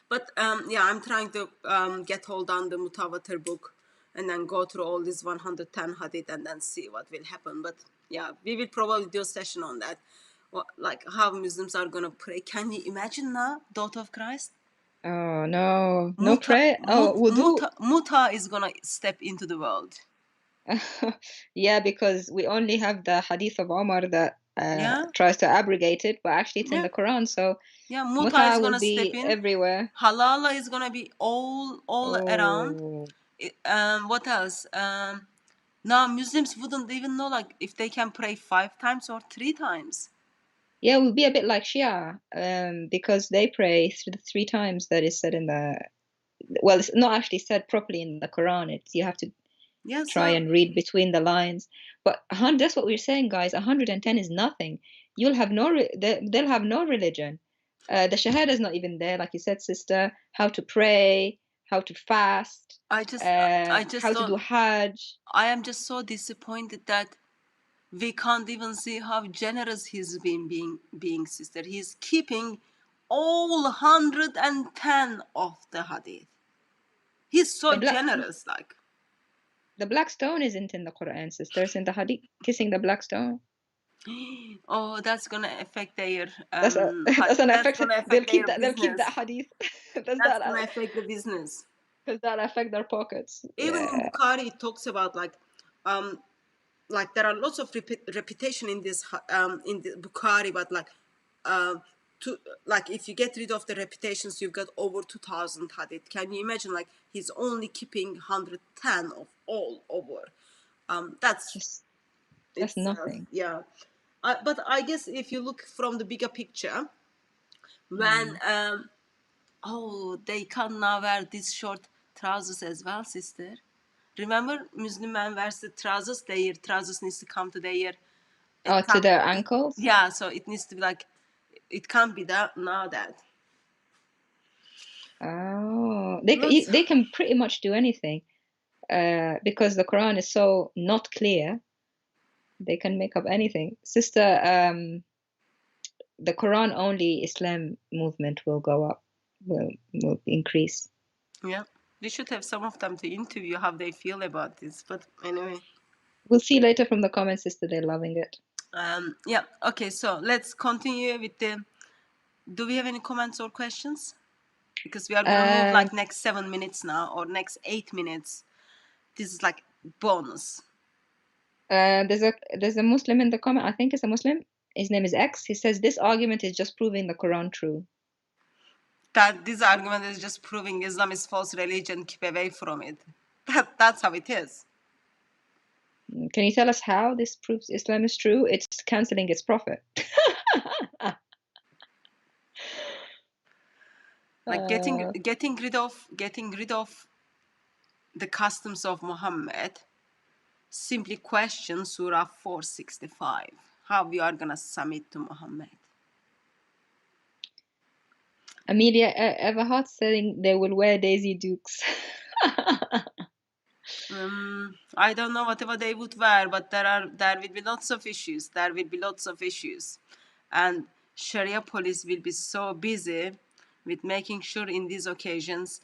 But yeah, I'm trying to get hold on the Mutawatir book and then go through all these 110 hadith and then see what will happen. But yeah, we will probably do a session on that, like how Muslims are gonna pray. Can you imagine now, daughter of Christ? Oh no, no prayer. Wudu. Muta is gonna step into the world. Yeah, because we only have the hadith of Omar that tries to abrogate it, but actually it's in the Quran. So yeah, Muta is gonna be step in everywhere. Halala is gonna be all around. What else? Now Muslims wouldn't even know like if they can pray 5 times or 3 times. Yeah, we'll be a bit like Shia, because they pray three times that is said in the, well, it's not actually said properly in the Quran. It's, you have to Yes, try and read between the lines. But that's what we're saying, guys. 110 is nothing. You'll have no, they'll have no religion. The Shahada is not even there, like you said, sister. How to pray, how to fast, I just how to do don't. Hajj. I am just so disappointed that we can't even see how generous he's been being, sister. He's keeping all 110 of the hadith. He's so The black, generous, like. the black stone isn't in the Quran, sisters. In the Hadith, kissing the black stone. Oh, that's gonna affect their That's a, that's an that's effect. gonna affect their They'll keep business. that hadith. That's gonna affect the business. Does that affect their pockets? Even in Yeah. Bukhari, it talks about like there are lots of reputation in this in the Bukhari, but to like if you get rid of the reputations, you've got over 2,000 hadith. Can you imagine? Like he's only keeping 110 of all over. That's That's itself, nothing. yeah. But I guess if you look from the bigger picture, when oh, they can now wear these short trousers as well, sister. Remember, Muslim men wears the trousers. Their trousers needs to come to their To their ankles. yeah. So it needs to be like, it can't be that now that. Oh, Lots. they can pretty much do anything, because the Quran is so not clear. They can make up anything, sister. The Quran only Islam movement will go up, will increase. Yeah, we should have some of them to interview how they feel about this. But anyway, We'll see later from the comments, sister. They're loving it. yeah. Okay, so let's continue with the. Do we have any comments or questions? Because we are gonna move like next 7 minutes now or next 8 minutes. This is like bonus. There's a Muslim in the comment. I think it's a Muslim. His name is X. He says this argument is just proving the Quran true. That this argument is just proving Islam is false religion. Keep away from it. That's how it is. Can you tell us how this proves Islam is true? It's canceling its prophet. Like getting rid of the customs of Muhammad. Simply question Surah 465. How we are gonna submit to Muhammad. Amelia Everhart saying they will wear Daisy Dukes. I don't know whatever they would wear, but there will be lots of issues. There will be lots of issues, and Sharia police will be so busy with making sure in these occasions,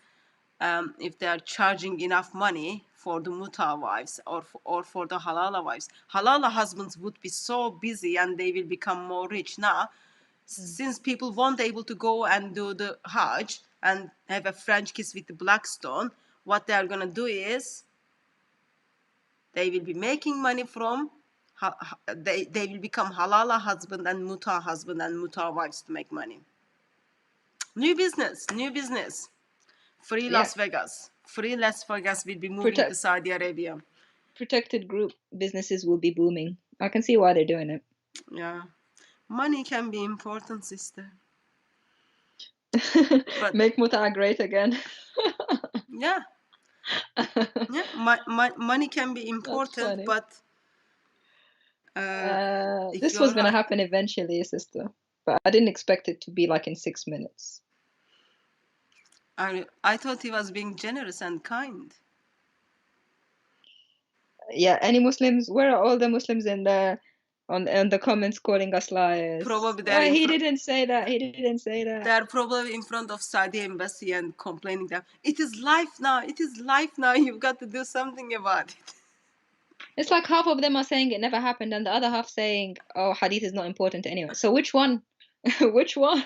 if they are charging enough money for the muta wives or for the halala wives, halala husbands would be so busy and they will become more rich now. Since people won't able to go and do the Hajj and have a French kiss with the black stone, what they are gonna do is they will be making money from they will become halala husband and muta wives to make money. New business. Free Yeah. Las Vegas will be moving to Saudi Arabia. Protected group businesses will be booming. I can see why they're doing it. Yeah, money can be important, sister. But make muta great again. yeah, money can be important, but this was gonna happen eventually, sister. But I didn't expect it to be like in 6 minutes. I thought he was being generous and kind. Yeah, any Muslims? Where are all the Muslims in the on the comments calling us liars? Probably he didn't say that. He didn't say that. They're probably in front of Saudi embassy and complaining that it is life now. You've got to do something about it. It's like half of them are saying it never happened, and the other half saying, "Oh, hadith is not important anyway." So which one? Which one?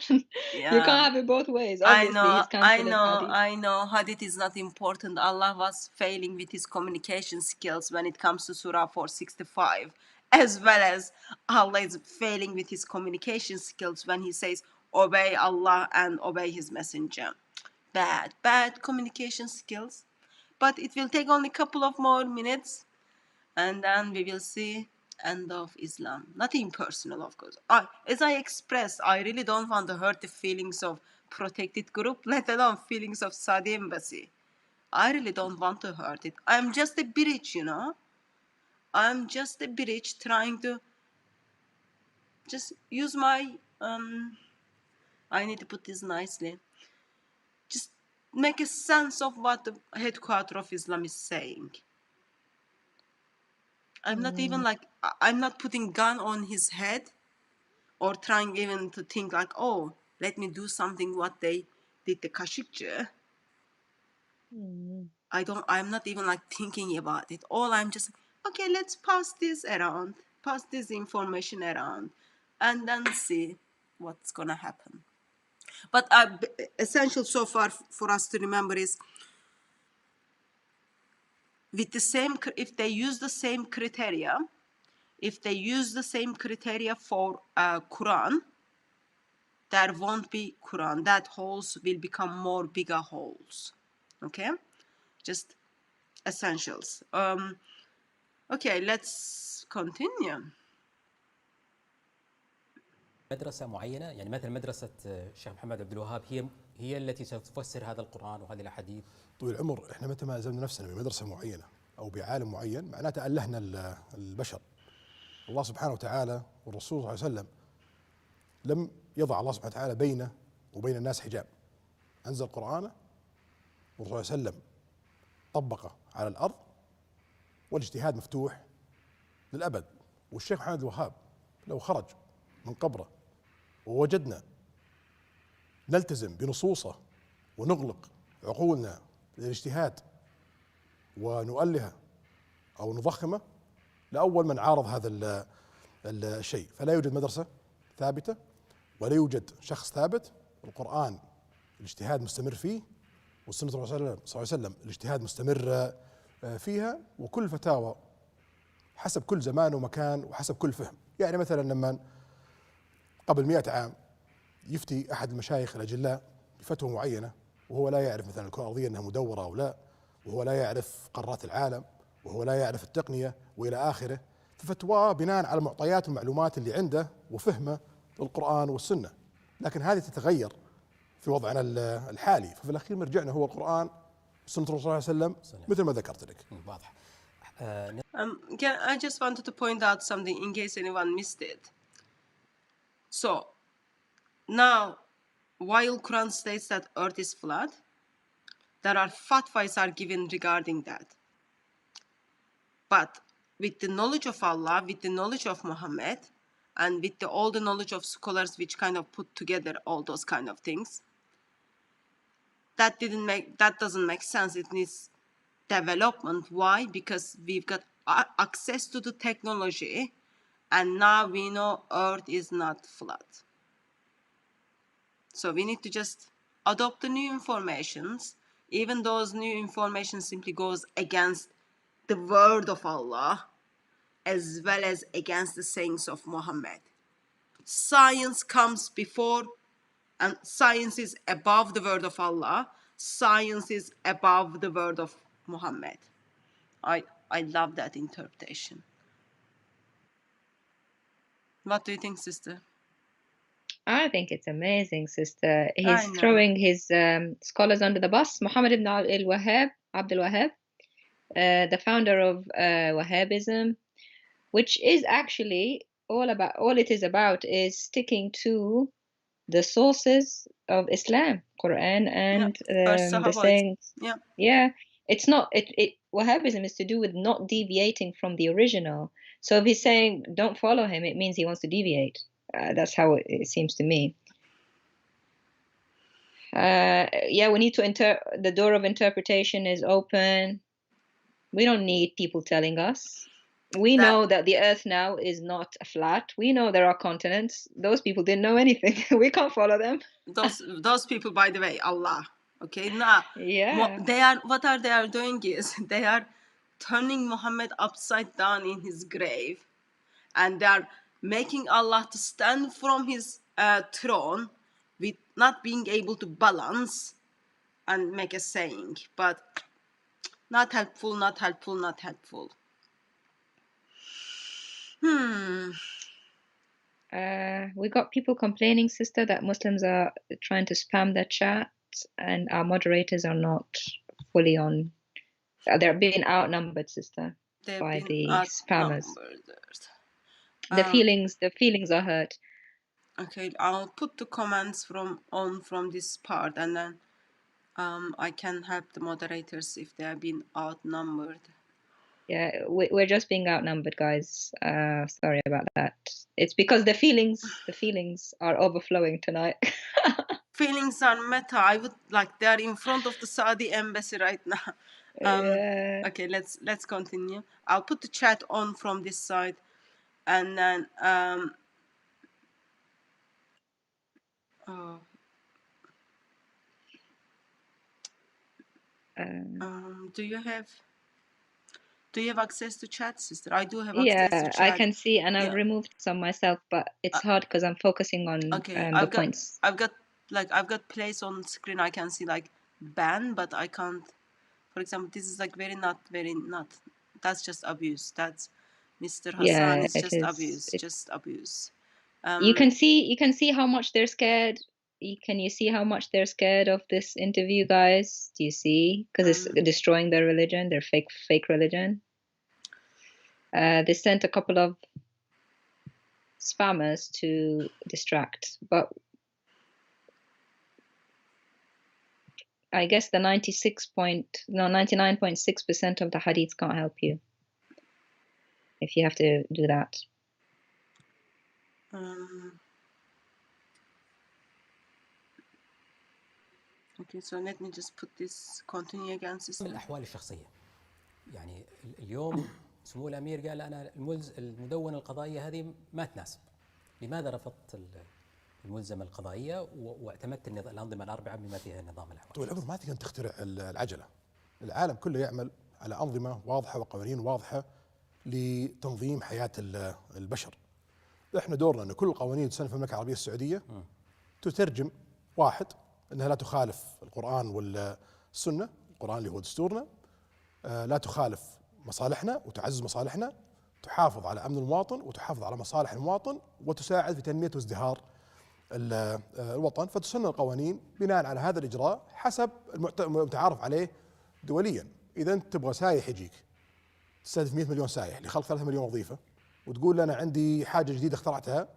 Yeah. You can't have it both ways. Obviously, I know. Hadith is not important. Allah was failing with his communication skills when it comes to Surah 465, as well as Allah is failing with his communication skills when he says, obey Allah and obey his messenger. Bad communication skills. But it will take only a couple of more minutes. and then we will see end of Islam. Nothing personal, of course. As I expressed, I really don't want to hurt the feelings of protected group, let alone feelings of Saudi embassy. I really don't want to hurt it. I'm just a bridge, you know. I'm just a bridge trying to just use my I need to put this nicely. Just make a sense of what the headquarter of Islam is saying. I'm not even like I'm not putting gun on his head or trying even to think like, oh, let me do something what they did the Kashikce. I'm not even like thinking about it. All I'm just, okay, let's pass this around, pass this information around, and then see what's gonna happen. But essential so far for us to remember is with the same, if they use the same criteria, if they use the same criteria for Quran, there won't be Quran. That holes will become more bigger holes. Okay, just essentials. Okay, let's continue. مدرسة معينة، يعني مثل مدرسة الشيخ محمد عبد الوهاب هي التي ستفسر هذا القرآن وهذه الأحاديث. طويل العمر احنا متى ما الزمنا نفسنا بمدرسه معينه او بعالم معين معناته الهنا البشر. الله سبحانه وتعالى والرسول صلى الله عليه وسلم لم يضع الله سبحانه وتعالى بينه وبين الناس حجاب. انزل قرانه والرسول صلى الله عليه وسلم طبقه على الارض والاجتهاد مفتوح للابد. والشيخ محمد الوهاب لو خرج من قبره ووجدنا نلتزم بنصوصه ونغلق عقولنا للاجتهاد ونؤلهه أو نضخمه لأول من عارض هذا الشيء. فلا يوجد مدرسة ثابتة ولا يوجد شخص ثابت. القرآن الاجتهاد مستمر فيه، والسنة الرسول صلى الله عليه وسلم الاجتهاد مستمر فيها، وكل فتاوى حسب كل زمان ومكان وحسب كل فهم. يعني مثلا لما قبل 100 عام يفتي أحد المشايخ الأجلاء بفتوى معينة وهو لا يعرف مثلا الكرة الأرضية أنها مدورة أو لا، وهو لا يعرف قارات العالم، وهو لا يعرف التقنية وإلى آخره، ففتواه بناء على المعطيات والمعلومات اللي عنده وفهمه للقرآن والسنة. لكن هذه تتغير في وضعنا الحالي، ففي الأخير مرجعنا هو القرآن وسنة الرسول صلى الله عليه وسلم مثل ما ذكرت لك. واضح. I just wanted to point out something in case anyone missed it. So now, while Quran states that earth is flat, there are fatwas are given regarding that. But with the knowledge of Allah, with the knowledge of Muhammad, and with all the knowledge of scholars which kind of put together all those kind of things, that doesn't make sense. It needs development. Why? Because we've got access to the technology, and now we know earth is not flat. So we need to just adopt the new informations, even those new information simply goes against the word of Allah as well as against the sayings of Muhammad. Science comes before, and science is above the word of Allah. Science is above the word of Muhammad. I love that interpretation. What do you think, sister? I think it's amazing, sister. He's throwing his scholars under the bus. Muhammad ibn Abdul Wahhab, the founder of Wahhabism, which is actually all it is about is sticking to the sources of Islam, Quran, and the sayings. Yeah. It's not. Wahhabism is to do with not deviating from the original. So if he's saying don't follow him, it means he wants to deviate. That's how it seems to me. We need to the door of interpretation is open. We don't need people telling us. We know that the earth now is not flat. We know there are continents. Those people didn't know anything. We can't follow them. Those people, by the way, Allah. Okay, now what they are doing is they are turning Muhammad upside down in his grave, and they are making Allah to stand from his throne with not being able to balance and make a saying, but not helpful, not helpful, not helpful. We got people complaining, sister, that Muslims are trying to spam the chat and our moderators are not fully on. They're being outnumbered, sister, They've by been the spammers. outnumbered. The feelings are hurt. Okay, I'll put the comments from this part, and then I can help the moderators if they have been outnumbered. Yeah, we're just being outnumbered, guys. Sorry about that. It's because the feelings are overflowing tonight. Feelings are meta. I would like they're in front of the Saudi embassy right now. Yeah. Okay, let's continue. I'll put the chat on from this side, and then do you have access to chat, sister? I do have access to Yeah, chat. I can see, and I've Yeah. removed some myself, but it's hard because I'm focusing on Okay, the points. I've got place on screen. I can see like ban, but I can't. For example, this is like not. That's just abuse. That's Mr. Hassan Yeah, is it just is. abuse. Just abuse. You can see how much they're scared. Can you see how much they're scared of this interview, guys? Do you see? Because it's destroying their religion, their fake religion. They sent a couple of spammers to distract, but I guess the 99.6% of the hadiths can't help you if you have to do that. Okay, so let me just put this continue again, sister. من الأحوال الشخصية يعني اليوم سمو الأمير قال أنا المدونة القضائية هذه ما تناسب. لماذا رفضت الملزمة القضائية واعتمدت الأنظمة الأربعة بما فيها النظام الأحوال؟ طول العمر ما تقدر تخترع العجلة. العالم كله يعمل على أنظمة واضحة وقوانين واضحة لتنظيم حياة البشر. احنا دورنا أن كل القوانين تسن في المملكة العربية السعودية تترجم واحد أنها لا تخالف القرآن والسنة، القرآن اللي هو دستورنا، لا تخالف مصالحنا وتعزز مصالحنا، تحافظ على أمن المواطن وتحافظ على مصالح المواطن وتساعد في تنمية وازدهار الوطن. فتسن القوانين بناء على هذا الإجراء حسب المتعارف عليه دوليا. إذا أنت تبغى سايح يجيك تستهدف 100 مليون سايح لخلق 3 مليون وظيفة وتقول أنا عندي حاجة جديدة اخترعتها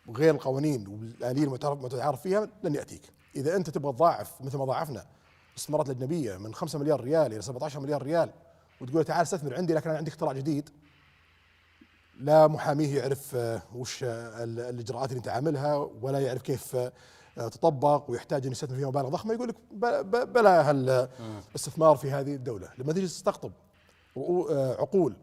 غير القوانين والآلية المتعارف فيها، لن يأتيك. إذا أنت تبغى تضاعف مثل ما ضاعفنا الاستثمارات الأجنبية من 5 مليار ريال إلى 17 مليار ريال وتقول تعال استثمر عندي، لكن أنا عندي اختراع جديد لا محاميه يعرف وش الإجراءات اللي أنت عاملها ولا يعرف كيف تطبق ويحتاج أن يستثمر فيها مبالغ ضخمة، يقول لك بلا هالاستثمار في هذه الدولة. لما تيجي تستقطب عقول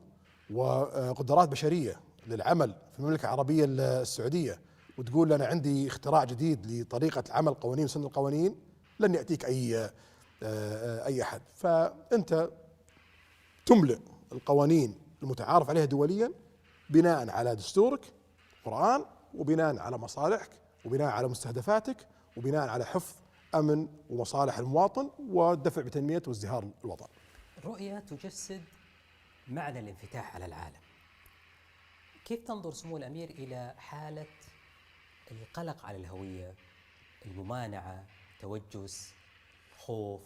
وقدرات بشرية للعمل في المملكة العربية السعودية وتقول أنا عندي اختراع جديد لطريقة العمل قوانين وسن القوانين، لن يأتيك أي أحد. فأنت تملئ القوانين المتعارف عليها دوليا بناء على دستورك القرآن، وبناء على مصالحك، وبناء على مستهدفاتك، وبناء على حفظ أمن ومصالح المواطن والدفع بتنمية وازدهار الوطن. الرؤية تجسد معنى الانفتاح على العالم. كيف تنظر سمو الأمير إلى حالة القلق على الهوية، الممانعة، توجس، خوف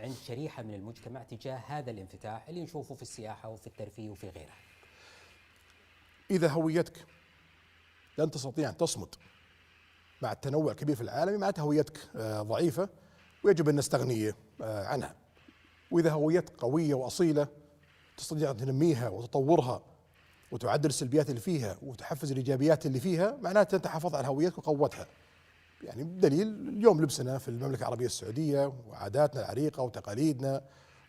عند شريحة من المجتمع تجاه هذا الانفتاح اللي نشوفه في السياحة وفي الترفيه وفي غيرها؟ إذا هويتك لن تستطيع أن تصمد مع التنوع الكبير في العالم معناتها هويتك ضعيفة ويجب أن نستغني عنها. وإذا هويتك قوية وأصيلة تستطيع أن تنميها وتطورها وتعدل السلبيات اللي فيها وتحفز الإيجابيات اللي فيها، معناتها أنت حافظت على هويتك وقوتها. يعني بدليل اليوم لبسنا في المملكة العربية السعودية وعاداتنا العريقة وتقاليدنا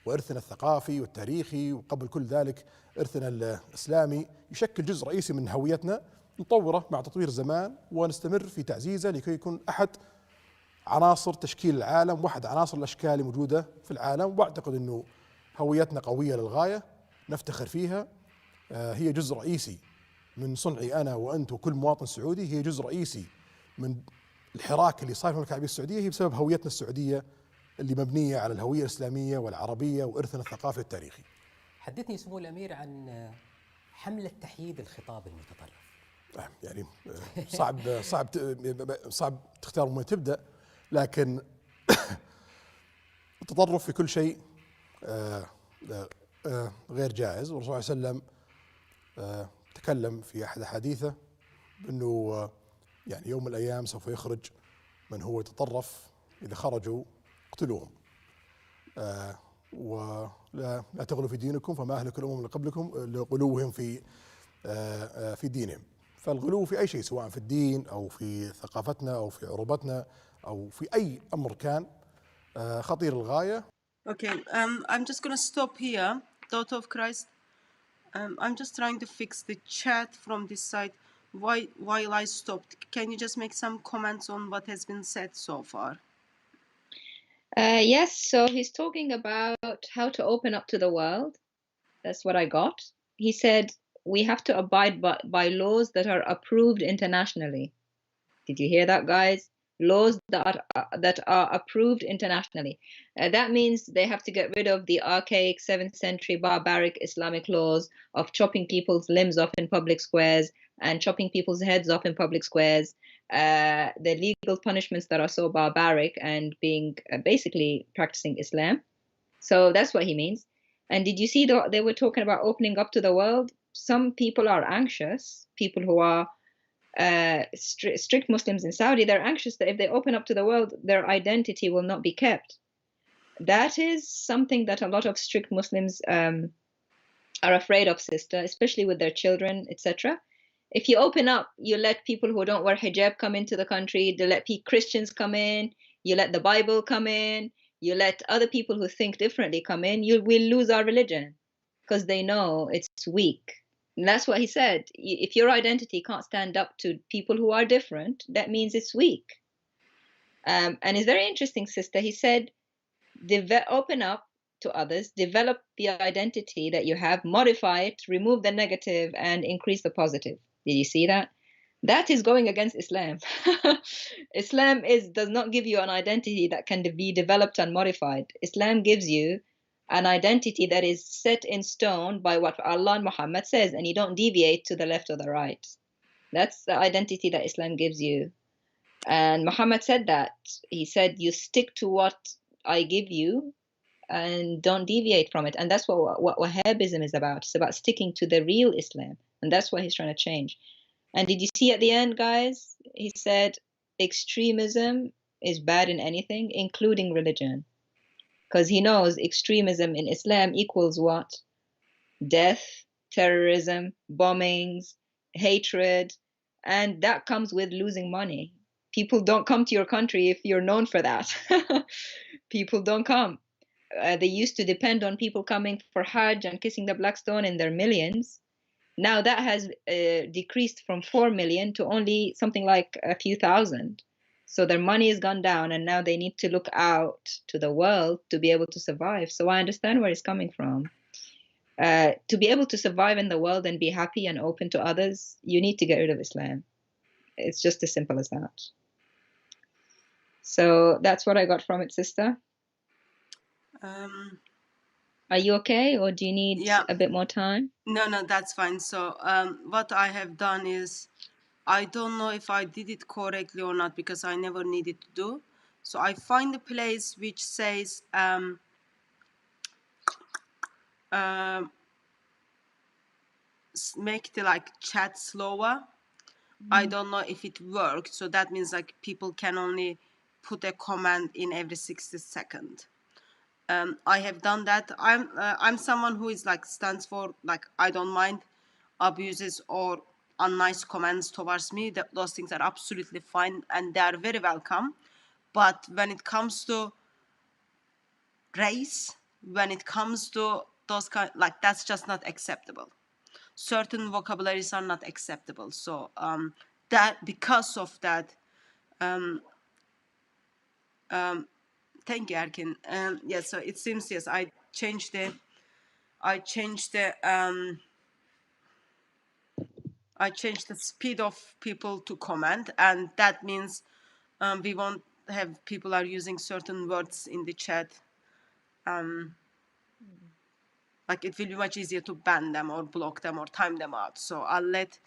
وإرثنا الثقافي والتاريخي، وقبل كل ذلك إرثنا الإسلامي يشكل جزء رئيسي من هويتنا، نطوره مع تطوير الزمان ونستمر في تعزيزه لكي يكون أحد عناصر تشكيل العالم واحد عناصر الأشكال الموجودة في العالم. وأعتقد أنه هويتنا قوية للغاية نفتخر فيها، هي جزء رئيسي من صنعي أنا وأنت وكل مواطن سعودي، هي جزء رئيسي من الحراك اللي صار في المملكة العربية السعودية، هي بسبب هويتنا السعودية اللي مبنية على الهوية الإسلامية والعربية وإرثنا الثقافي والتاريخي. حدثني سمو الأمير عن حملة تحييد الخطاب المتطرف. يعني صعب تختار من تبدأ، لكن التطرف في كل شيء غير جائز. والرسول صلى الله عليه وسلم تكلم في أحد أحاديثه أنه يعني يوم من الأيام سوف يخرج من هو يتطرف، إذا خرجوا اقتلوهم، ولا تغلوا في دينكم فما أهلك الأمم اللي قبلكم لغلوهم في دينهم. فالغلو في أي شيء، سواء في الدين أو في ثقافتنا أو في عروبتنا أو في أي أمر كان، خطير الغاية. Okay, I'm just gonna stop here. Daughter of Christ, I'm just trying to fix the chat from this side. While I stopped, can you just make some comments on what has been said so far? Yes, so he's talking about how to open up to the world. That's what I got. He said we have to abide by laws that are approved internationally. Did you hear that, guys? Laws that are approved internationally. That means they have to get rid of the archaic 7th century barbaric Islamic laws of chopping people's limbs off in public squares and chopping people's heads off in public squares. The legal punishments that are so barbaric and being basically practicing Islam. So that's what he means. And did you see they were talking about opening up to the world? Some people are anxious, people who are strict Muslims in Saudi, they're anxious that if they open up to the world, their identity will not be kept. That is something that a lot of strict Muslims are afraid of, sister, especially with their children, etc. If you open up, you let people who don't wear hijab come into the country, you let Christians come in, you let the Bible come in, you let other people who think differently come in, you will lose our religion because they know it's weak. And that's what he said. If your identity can't stand up to people who are different, that means it's weak. And it's very interesting, sister. He said, open up to others, develop the identity that you have, modify it, remove the negative, and increase the positive. Did you see that? That is going against Islam. Islam does not give you an identity that can be developed and modified. Islam gives you an identity that is set in stone by what Allah and Muhammad says, and you don't deviate to the left or the right. That's the identity that Islam gives you. And Muhammad said that. He said, you stick to what I give you and don't deviate from it. And that's what Wahhabism is about. It's about sticking to the real Islam. And that's what he's trying to change. And did you see at the end, guys? He said extremism is bad in anything, including religion. Because he knows extremism in Islam equals what? Death, terrorism, bombings, hatred. And that comes with losing money. People don't come to your country if you're known for that. People don't come. They used to depend on people coming for Hajj and kissing the black stone in their millions. Now that has decreased from 4 million to only something like a few thousand. So their money has gone down, and now they need to look out to the world to be able to survive. So I understand where it's coming from. To be able to survive in the world and be happy and open to others, you need to get rid of Islam. It's just as simple as that. So that's what I got from it, sister. Are you okay, or do you need a bit more time? No, that's fine. So what I have done is, I don't know if I did it correctly or not, because I never needed to do. So I find a place which says make the chat slower. I don't know if it worked. So that means people can only put a comment in every 60 seconds. I have done that. I'm someone who is stands for I don't mind abuses or unnice comments towards me. Those things are absolutely fine and they are very welcome. But when it comes to race, when it comes to those kind, that's just not acceptable. Certain vocabularies are not acceptable. So that because of that, thank you, Erkin. Yes, so it seems I changed the speed of people to comment, and that means we won't have people are using certain words in the chat. like it will be much easier to ban them or block them or time them out. So I'll let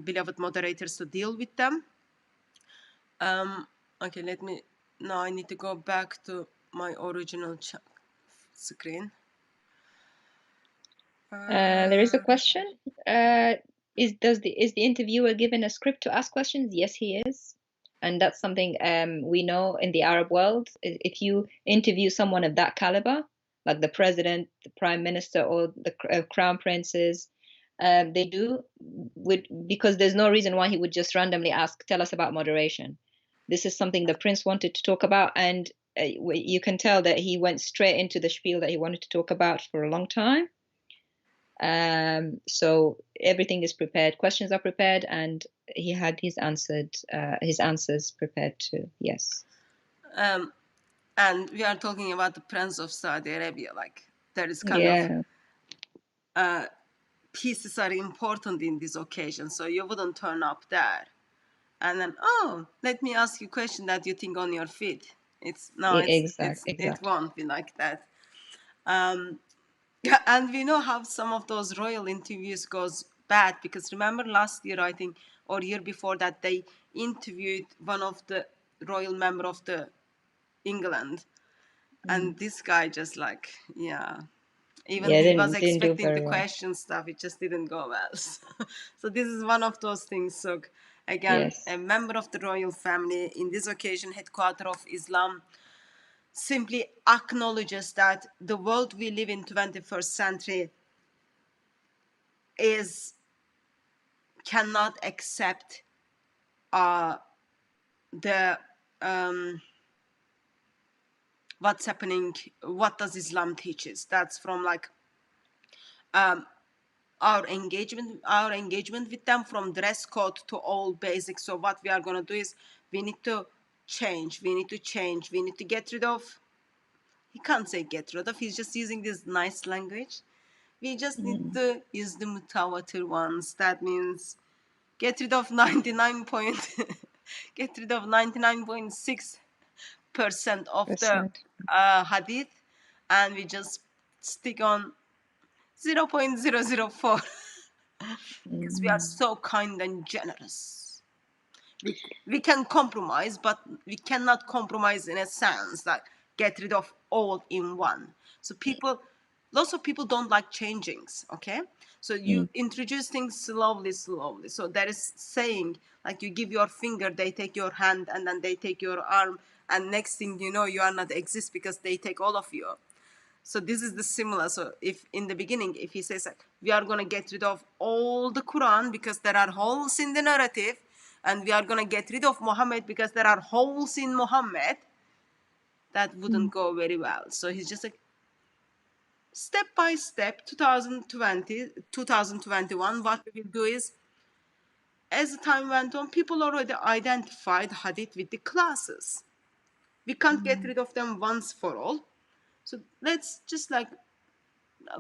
beloved moderators to deal with them. Okay, let me, now I need to go back to my original screen. There is a question. Is the interviewer given a script to ask questions? Yes, he is, and that's something we know in the Arab world. If you interview someone of that caliber, like the president, the prime minister, or the crown princes, they do because there's no reason why he would just randomly ask, "Tell us about moderation." This is something the prince wanted to talk about, and you can tell that he went straight into the spiel that he wanted to talk about for a long time. So everything is prepared, questions are prepared, and he had his answers prepared too. Yes. And we are talking about the Prince of Saudi Arabia, like there is kind of pieces are important in this occasion, so you wouldn't turn up there and then, oh, let me ask you a question that you think on your feet. It's no, Exactly. it won't be like that. Yeah, and we know how some of those royal interviews goes bad, because remember last year, I think, or year before that, they interviewed one of the royal member of the England, and this guy just like, yeah, even he was didn't do expecting the very well. question stuff, it just didn't go well. So this is one of those things. So again, Yes. a member of the royal family, in this occasion, headquarter of Islam, simply acknowledges that the world we live in 21st century cannot accept the what's happening, what does Islam teaches. That's from like our engagement with them, from dress code to all basics. So what we are going to do is we need to change, we need to get rid of, he can't say get rid of, he's just using this nice language. We just need to use the mutawatir ones. That means get rid of 99.6% of the hadith, and we just stick on 0.004 because we are so kind and generous. We can compromise, but we cannot compromise in a sense that get rid of all in one. So lots of people don't like changings, okay? So you introduce things slowly. So there is saying, like you give your finger, they take your hand, and then they take your arm, and next thing you know, you are not exist because they take all of you. So this is the similar. So if in the beginning, if he says like, we are going to get rid of all the Quran because there are holes in the narrative, and we are going to get rid of Muhammad because there are holes in Muhammad, that wouldn't go very well. So he's just like, step by step, 2021, what we will do is, as the time went on, people already identified hadith with the classes. We can't get rid of them once for all. So let's just like,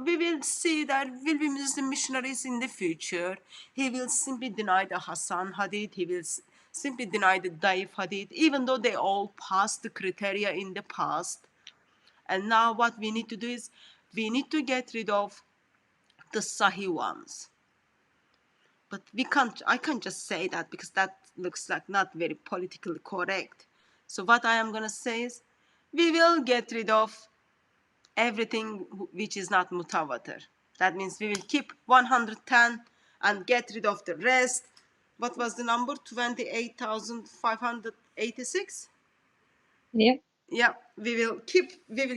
we will see that will be Muslim missionaries in the future. He will simply deny the Hassan hadith. He will simply deny the Daif hadith, even though they all passed the criteria in the past. And now what we need to do is, we need to get rid of the Sahih ones. But I can't just say that, because that looks like not very politically correct. So what I am going to say is, we will get rid of everything which is not mutawatir. That means we will keep 110 and get rid of the rest. What was the number? 28,586? Yeah. Yeah, we will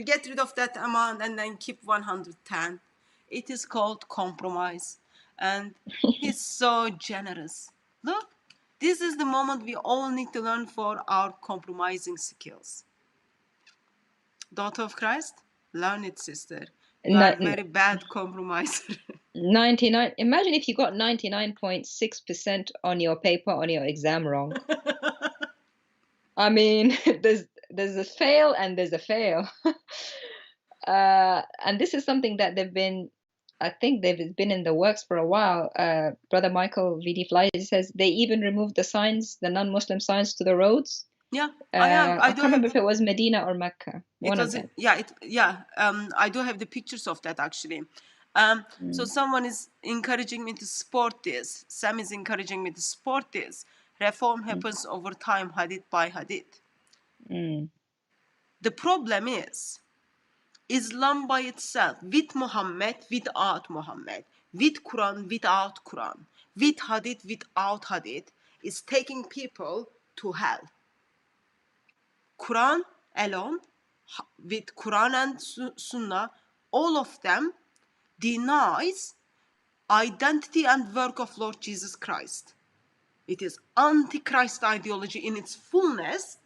get rid of that amount and then keep 110. It is called compromise. And he's so generous. Look, this is the moment we all need to learn for our compromising skills. Daughter of Christ, learn it, sister. You are a very bad compromiser. 99. Imagine if you got 99.6% on your paper on your exam wrong. I mean, there's a fail and there's a fail. And this is something that I think they've been in the works for a while. Brother Michael VD Fly says they even removed the signs, the non-Muslim signs to the roads, Yeah, I have. I I do can't remember have. if it was Medina or Mecca, It one of was. them. Yeah. I do have the pictures of that actually. So someone is encouraging me to sport this. Sam is encouraging me to sport this. Reform happens over time, hadith by hadith. Mm. The problem is Islam by itself, with Muhammad, without Muhammad, with Quran, without Quran, with hadith, without hadith, is taking people to hell. Quran alone, with Quran and Sunnah, all of them denies identity and work of Lord Jesus Christ. It is antichrist ideology in its fullness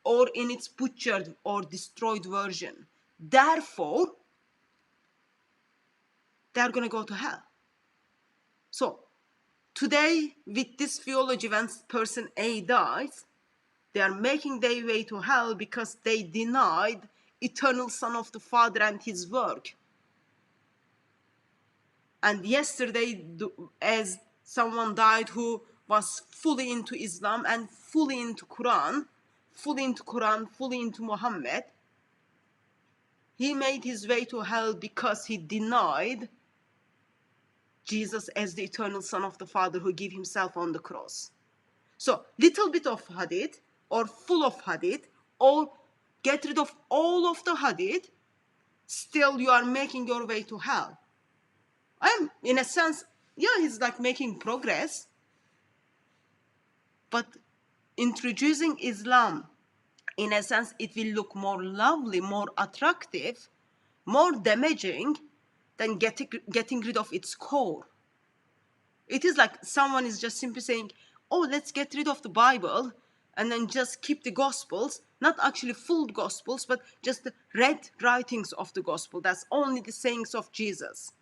or in its butchered or destroyed version. Therefore, they're going to go to hell. So, today, with this theology, when person A dies, they are making their way to hell because they denied eternal Son of the Father and his work. And yesterday, as someone died who was fully into Islam and fully into Quran, fully into Muhammad, he made his way to hell because he denied Jesus as the eternal Son of the Father who gave himself on the cross. So, little bit of hadith, or full of hadith, or get rid of all of the hadith, still you are making your way to hell. I'm, in a sense, yeah, he's like making progress, but introducing Islam, in a sense, it will look more lovely, more attractive, more damaging than getting rid of its core. It is like someone is just simply saying, oh, let's get rid of the Bible and then just keep the Gospels, not actually full Gospels, but just the red writings of the Gospel. That's only the sayings of Jesus.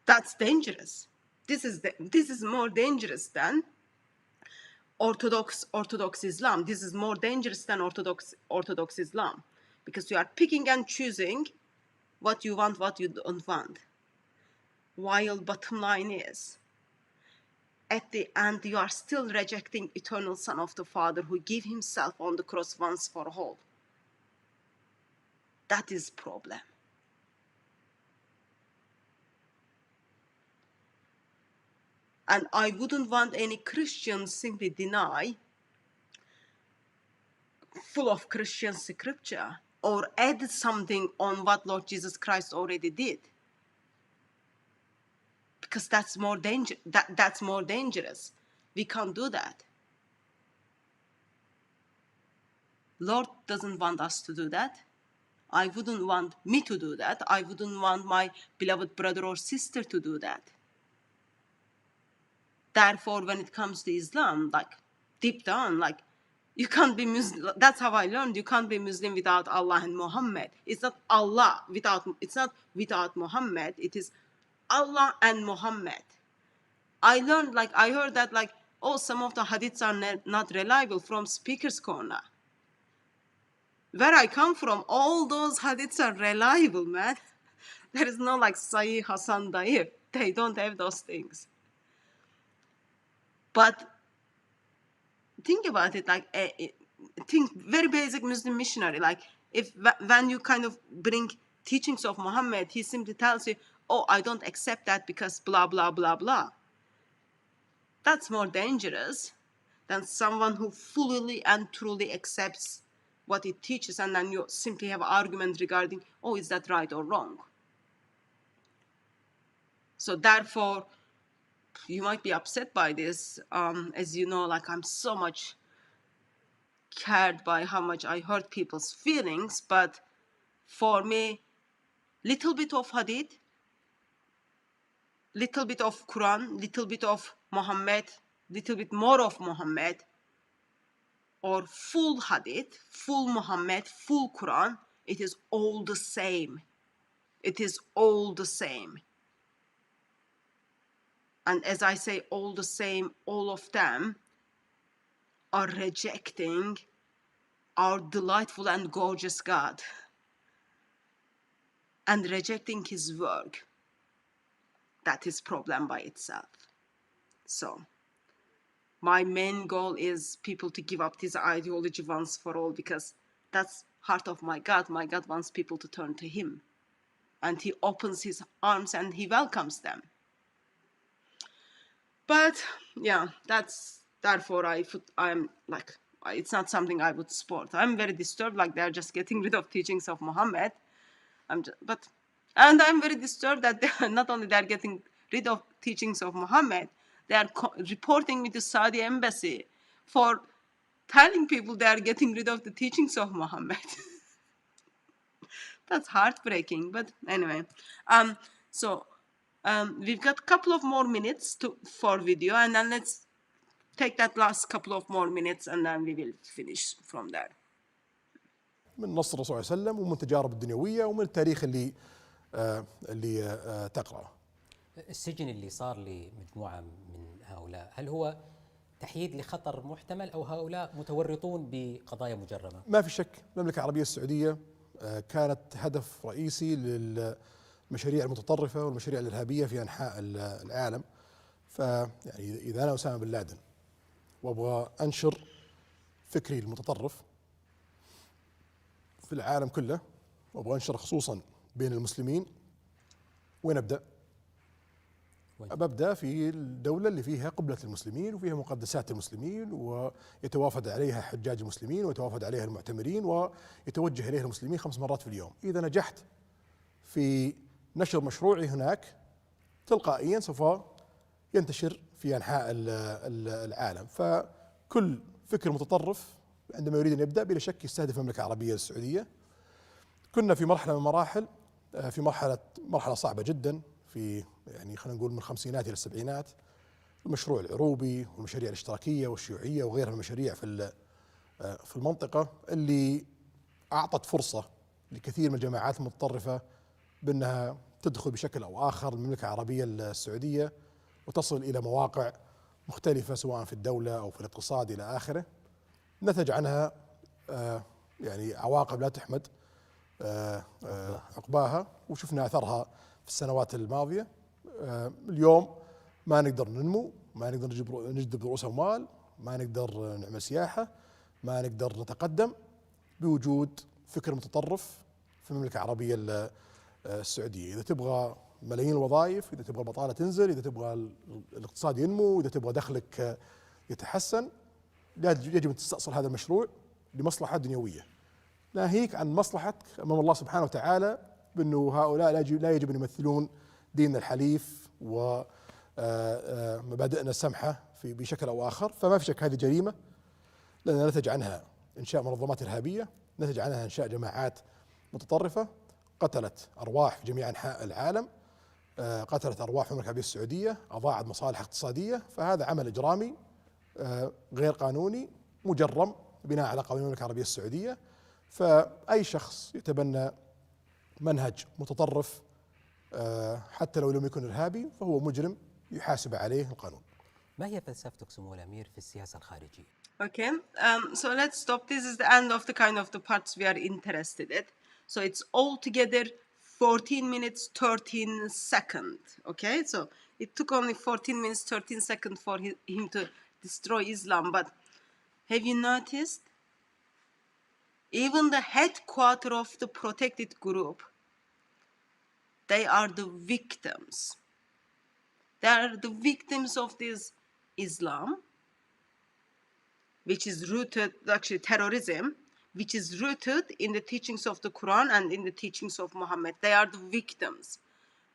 That's dangerous. This is more dangerous than Orthodox Islam. This is more dangerous than Orthodox Islam, because you are picking and choosing what you want, what you don't want. While bottom line is, at the end, you are still rejecting eternal Son of the Father who gave himself on the cross once for all. That is problem. And I wouldn't want any Christians simply deny full of Christian scripture or add something on what Lord Jesus Christ already did. Because that's more dangerous. We can't do that. Lord doesn't want us to do that. I wouldn't want me to do that. I wouldn't want my beloved brother or sister to do that. Therefore, when it comes to Islam, like deep down, like you can't be Muslim. That's how I learned. You can't be Muslim without Allah and Muhammad. It's not Allah it's not without Muhammad. It is Allah and Muhammad. I learned, like I heard that, like, oh, some of the hadiths are not reliable from Speaker's Corner. Where I come from, all those hadiths are reliable, man. There is no like Sahih, Hasan, Daif. They don't have those things. But think about it, like, think very basic Muslim missionary. Like, if when you kind of bring teachings of Muhammad, he simply tells you, oh, I don't accept that because blah, blah, blah, blah. That's more dangerous than someone who fully and truly accepts what it teaches, and then you simply have an argument regarding, oh, is that right or wrong? So therefore, you might be upset by this. As you know, like, I'm so much cared by how much I hurt people's feelings, but for me, little bit of hadith, little bit of Quran, little bit of Muhammad, little bit more of Muhammad, or full hadith, full Muhammad, full Quran, it is all the same. It is all the same. And as I say, all the same, all of them are rejecting our delightful and gorgeous God and rejecting his work. That is problem by itself. So my main goal is people to give up this ideology once for all, because that's heart of my God. My God wants people to turn to him, and he opens his arms and he welcomes them. But yeah, that's therefore I'm like, it's not something I would support. I'm very disturbed, like they're just getting rid of teachings of Muhammad. And I'm very disturbed that not only they're getting rid of teachings of Muhammad, they are reporting me to Saudi embassy for telling people they are getting rid of the teachings of Muhammad. That's heartbreaking. But anyway, so we've got a couple of more minutes for video, and then let's take that last couple of more minutes, and then we will finish from there. من نص الرسول صلى الله عليه وسلم ومن التجارب الدنيويه ومن التاريخ اللي تقراه. السجن اللي صار لمجموعة من هؤلاء، هل هو تحييد لخطر محتمل أو هؤلاء متورطون بقضايا مجرمة؟ ما في شك المملكة العربية السعودية كانت هدف رئيسي للمشاريع المتطرفة والمشاريع الإرهابية في أنحاء العالم. فيعني إذا أنا أسامة بن لادن وأبغى أنشر فكري المتطرف في العالم كله، وأبغى أنشر خصوصا بين المسلمين، وين أبدأ؟ ببدأ في الدولة اللي فيها قبلة المسلمين وفيها مقدسات المسلمين ويتوافد عليها حجاج المسلمين ويتوافد عليها المعتمرين ويتوجه إليها المسلمين 5 مرات في اليوم. إذا نجحت في نشر مشروعي هناك تلقائيا سوف ينتشر في أنحاء العالم. فكل فكر متطرف عندما يريد أن يبدأ بلا شك يستهدف المملكة العربية السعودية. كنا في مرحلة من المراحل، في مرحلة صعبة جدا، في يعني خلينا نقول من الخمسينات إلى السبعينات، المشروع العروبي والمشاريع الاشتراكية والشيوعية وغيرها من المشاريع في المنطقة اللي أعطت فرصة لكثير من الجماعات المتطرفة بأنها تدخل بشكل أو آخر المملكة العربية السعودية وتصل إلى مواقع مختلفة سواء في الدولة أو في الاقتصاد إلى آخره. نتج عنها يعني عواقب لا تحمد عقباها، وشفنا أثرها في السنوات الماضية. اليوم ما نقدر ننمو، ما نقدر نجذب رؤوس أموال، ما نقدر نعمل سياحة، ما نقدر نتقدم بوجود فكر متطرف في المملكة العربية السعودية. إذا تبغى ملايين الوظائف، إذا تبغى البطالة تنزل، إذا تبغى الاقتصاد ينمو، إذا تبغى دخلك يتحسن، يجب أن تستأصل هذا المشروع لمصلحة دنيوية، ناهيك عن مصلحتك أمام الله سبحانه وتعالى، بأنه هؤلاء لا يجب أن يمثلون ديننا الحليف ومبادئنا السمحة بشكل أو آخر. فما في شك هذه جريمة، لأنها نتج عنها إنشاء منظمات إرهابية، نتج عنها إنشاء جماعات متطرفة قتلت أرواح في جميع أنحاء العالم، قتلت أرواح في المملكة العربية السعودية، أضاعت مصالح اقتصادية. فهذا عمل إجرامي غير قانوني مجرم بناء على قوانين المملكة العربية السعودية. فأي شخص يتبنى منهج متطرف حتى لو لم يكن إرهابي فهو مجرم يحاسب عليه القانون. ما هي فلسفتك سمو الأمير في السياسة الخارجية؟ Okay, so let's stop. This is the end of the kind of the parts we are interested in. So it's altogether 14 minutes 13 seconds. Okay, so it took only 14 minutes 13 seconds for him to destroy Islam. But have you noticed? Even the headquarters of the protected group, they are the victims. They are the victims of this Islam, which is rooted, actually terrorism, which is rooted in the teachings of the Quran and in the teachings of Muhammad. They are the victims.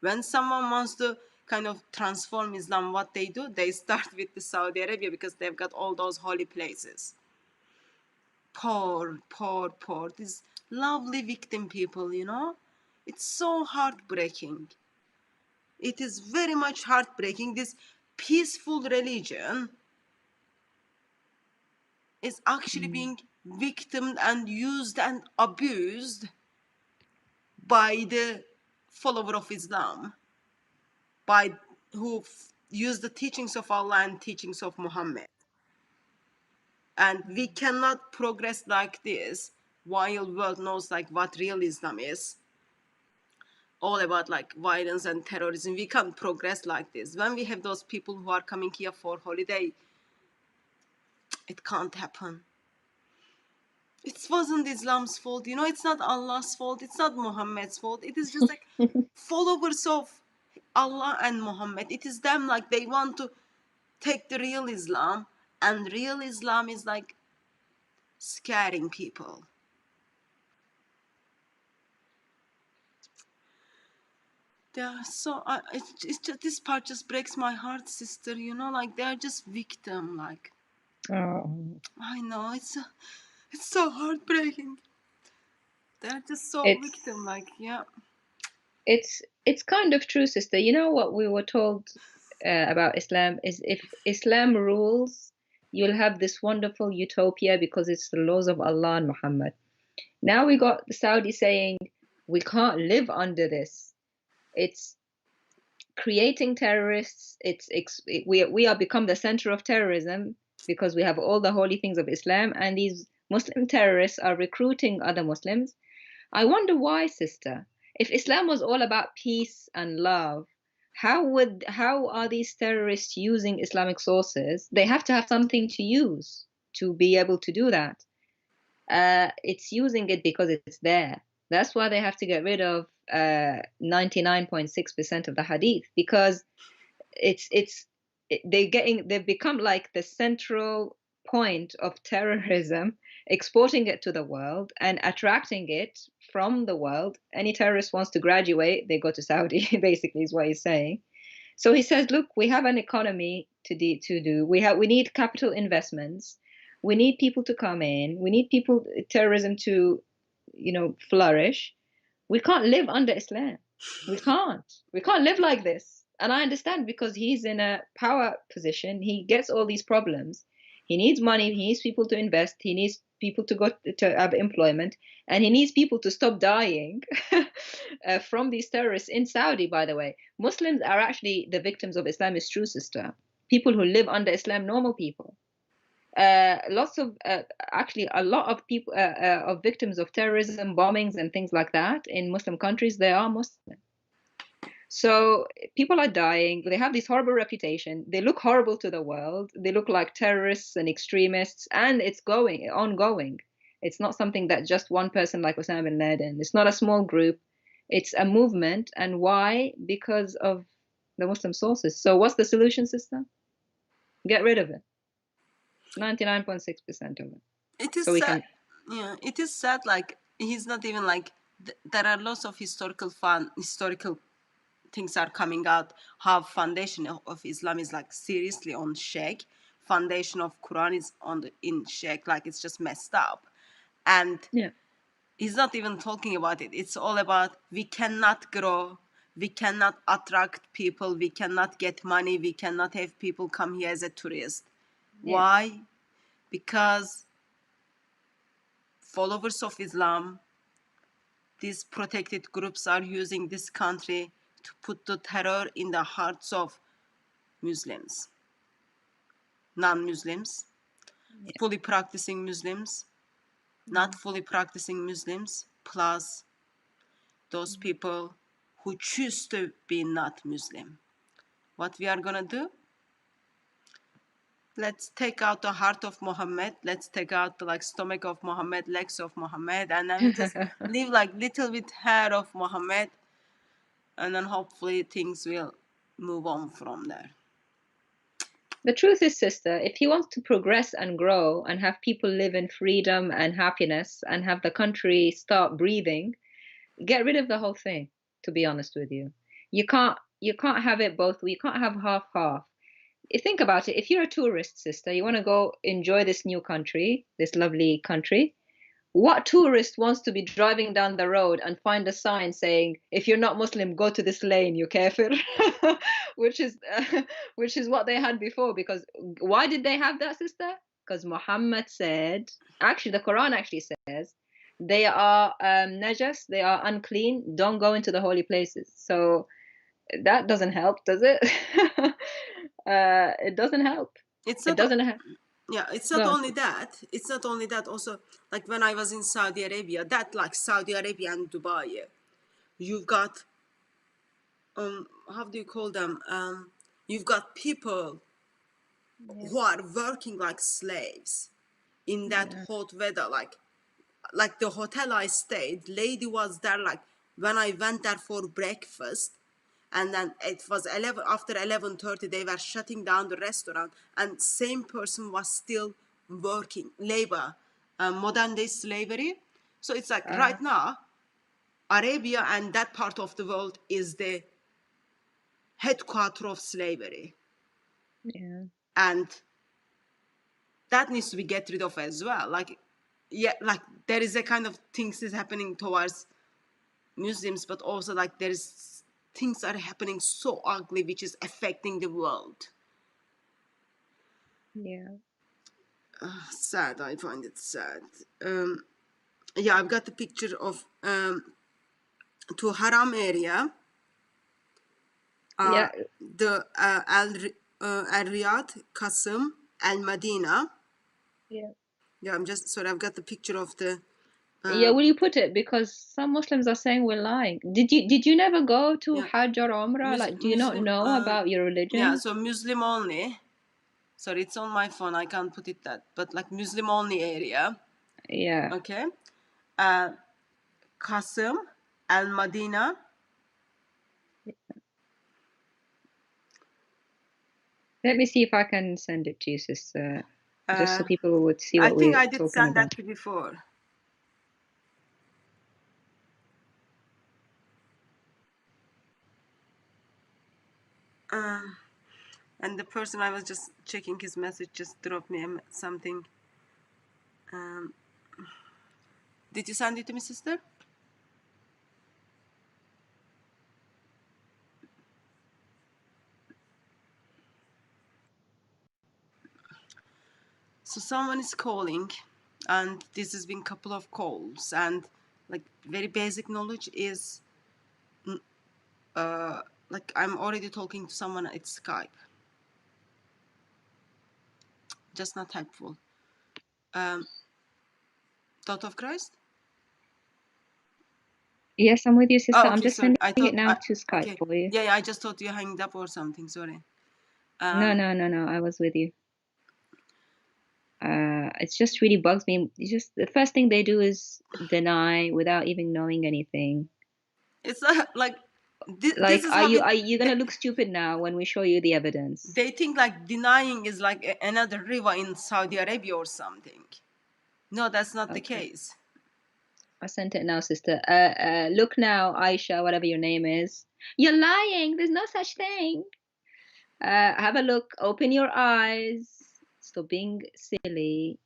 When someone wants to kind of transform Islam, what they do, they start with the Saudi Arabia because they've got all those holy places. Poor, these lovely victim people, you know? It's so heartbreaking. It is very much heartbreaking. This peaceful religion is actually being victimed and used and abused by the follower of Islam, by who use the teachings of Allah and teachings of Muhammad. And we cannot progress like this while the world knows like what real Islam is. all about like violence and terrorism. We can't progress like this. When we have those people who are coming here for holiday, it can't happen. It wasn't Islam's fault, you know, it's not Allah's fault, it's not Muhammad's fault. It is just like followers of Allah and Muhammad. It is them, like they want to take the real Islam, and real Islam is like scaring people. Yeah, so it's just, this part just breaks my heart, sister. You know, like they are just victim. Like Oh, I know it's so heartbreaking. They're just so it's victim. Like yeah, it's kind of true, sister. You know what we were told about Islam is if Islam rules, you'll have this wonderful utopia because it's the laws of Allah and Muhammad. Now we got the Saudi saying we can't live under this. It's creating terrorists. We are become the center of terrorism because we have all the holy things of Islam, and these Muslim terrorists are recruiting other Muslims. I wonder why, sister. If Islam was all about peace and love, how are these terrorists using Islamic sources? They have to have something to use to be able to do that. It's using it because it's there. That's why they have to get rid of 99.6% of the hadith, because they've become like the central point of terrorism, exporting it to the world and attracting it from the world. Any terrorist wants to graduate, they go to Saudi, basically is what he's saying. So he says, look, we have an economy to do. We need capital investments. We need people to come in. We need terrorism to, flourish. We can't live under Islam. We can't live like this. And I understand, because he's in a power position. He gets all these problems. He needs money. He needs people to invest. He needs people to go to have employment. And he needs people to stop dying from these terrorists in Saudi, by the way. Muslims are actually the victims of Islam, is true, sister. People who live under Islam, normal people. A lot of people of victims of terrorism, bombings, and things like that in Muslim countries, they are Muslim. So people are dying. They have this horrible reputation. They look horrible to the world. They look like terrorists and extremists, and it's ongoing. It's not something that just one person like Osama bin Laden. It's not a small group. It's a movement. And why? Because of the Muslim sources. So what's the solution, sister? Get rid of it. 99.6% of it. it is So we sad. can. Yeah, it is sad. Like he's not even like. There are lots of historical things are coming out. How foundation of Islam is like seriously on shake. Foundation of Quran is in shake. Like it's just messed up, and Yeah. he's not even talking about it. It's all about we cannot grow, we cannot attract people, we cannot get money, we cannot have people come here as a tourist. Yeah. Why? Because followers of Islam, these protected groups are using this country to put the terror in the hearts of Muslims, non-Muslims, fully practicing Muslims, not fully practicing Muslims, plus those people who choose to be not Muslim. What we are gonna do? Let's take out the heart of Muhammad. Let's take out the stomach of Muhammad, legs of Muhammad, and then we just leave like little bit hair of Muhammad, and then hopefully things will move on from there. The truth is, sister, if he wants to progress and grow and have people live in freedom and happiness and have the country start breathing, get rid of the whole thing, to be honest with you. You can't have it both. You can't have half. You think about it. If you're a tourist, sister, you want to go enjoy this new country, this lovely country. What tourist wants to be driving down the road and find a sign saying, if you're not Muslim, go to this lane, you kafir? which is what they had before. Because why did they have that, sister? Because Muhammad said, actually the Quran actually says, they are najas, they are unclean, don't go into the holy places. So that doesn't help, does it? It doesn't help. It's It not. doesn't help. Yeah, it's not No. only that. It's not only that. Also, like when I was in Saudi Arabia, that like Saudi Arabia and Dubai, you've got how do you call them? You've got people Yeah. who are working like slaves in that Yeah. hot weather, like the hotel I stayed, lady was there like when I went there for breakfast, and then it was 11 after 11:30 they were shutting down the restaurant, and same person was still working labor, modern day slavery. So it's like Uh, right now Arabia and that part of the world is the headquarter of slavery, yeah. and that needs to be get rid of as well. Like, yeah, like there is a kind of things is happening towards Muslims, but also like there is things are happening so ugly which is affecting the world. Yeah. Sad, I find it sad. Yeah, I've got the picture of to Haram area, Yeah. the Al Riyadh, Qasim, Al Madina. Yeah. Yeah, I'm just sorry. I've got the picture of the. Yeah, will you put it? Because some Muslims are saying we're lying. Did you never go to Yeah, Hajj or Umrah? Like, do you not Muslim. know about your Yeah, religion? so Muslim only. Sorry, it's on my phone. I can't put it that, but like Muslim only area. Yeah. Okay. Qasim, Al Madina. Let me see if I can send it to you, sister, just so Uh, people would see I what think we're I did talking send about. that to before. And the person I was just checking his message just dropped me something. Did you send it to me, sister? So someone is calling, and this has been a couple of calls, and like very basic knowledge is like I'm already talking to someone at Skype. Just not helpful. Thought of Christ? Yes, I'm with you, sister. Oh, I'm okay, just sorry. sending I it thought, now to Skype okay. for you. Yeah, I just thought you hanged up or something, sorry. No, I was with you. It just really bugs me. It's just the first thing they do is deny without even knowing anything. It's like, this Like, is how are you gonna look stupid now when we show you the evidence? they think like denying is like another river in Saudi Arabia or something. No, that's not the Okay. case. I sent it now, sister. Look now, Aisha, whatever your name is. You're lying. There's no such thing. Have a look. Open your eyes. Stop being silly.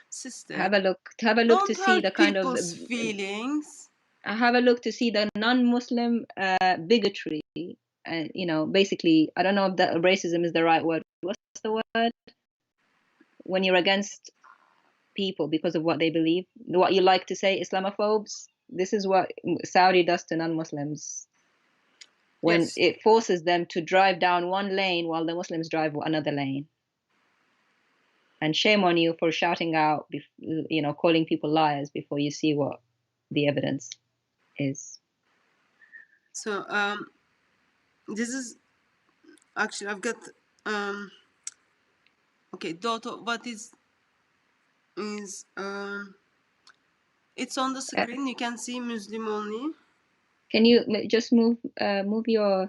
Sister, Have a look. Have a look to don't see the hurt kind of. people's feelings. Have a look to see the non-Muslim bigotry. You know, basically, I don't know if that racism is the right word. What's the word? When you're against people because of what they believe, what you like to say, Islamophobes. This is what Saudi does to non-Muslims when Yes. it forces them to drive down one lane while the Muslims drive another lane. And shame on you for shouting out, you know, calling people liars before you see what the evidence is. So this is actually I've got okay, Doto, what is it's on the screen. You can see Muslim only. Can you just move your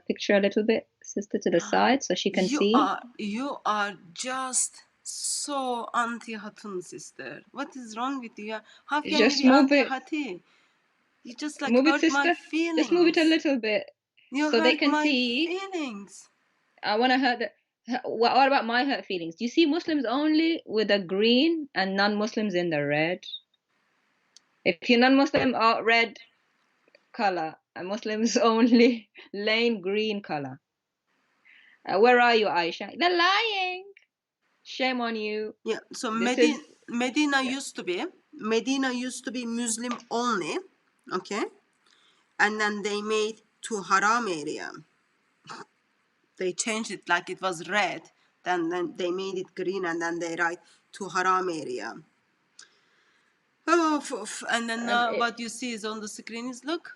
picture a little bit, sister, to the side so she can see? You are just so anti-Hatun, sister. What is wrong with you? How can you Just be move it. anti-Hati? You just like Move it, hurt my sister. Just move it a feelings. little bit You so they hurt can my see. feelings. I want to hurt the. What about my hurt feelings? Do you see Muslims only with the green and non-Muslims in the red? If you're non-Muslim, red color, and Muslims only lane green color. Where are you, Aisha? They're lying. Shame on you. Yeah. So This Medina yeah. used to be Muslim only, okay, and then they made to Haram area. They changed it like it was red, then they made it green, and then they write to Haram area. Oh, and then what you see is on the screen is look,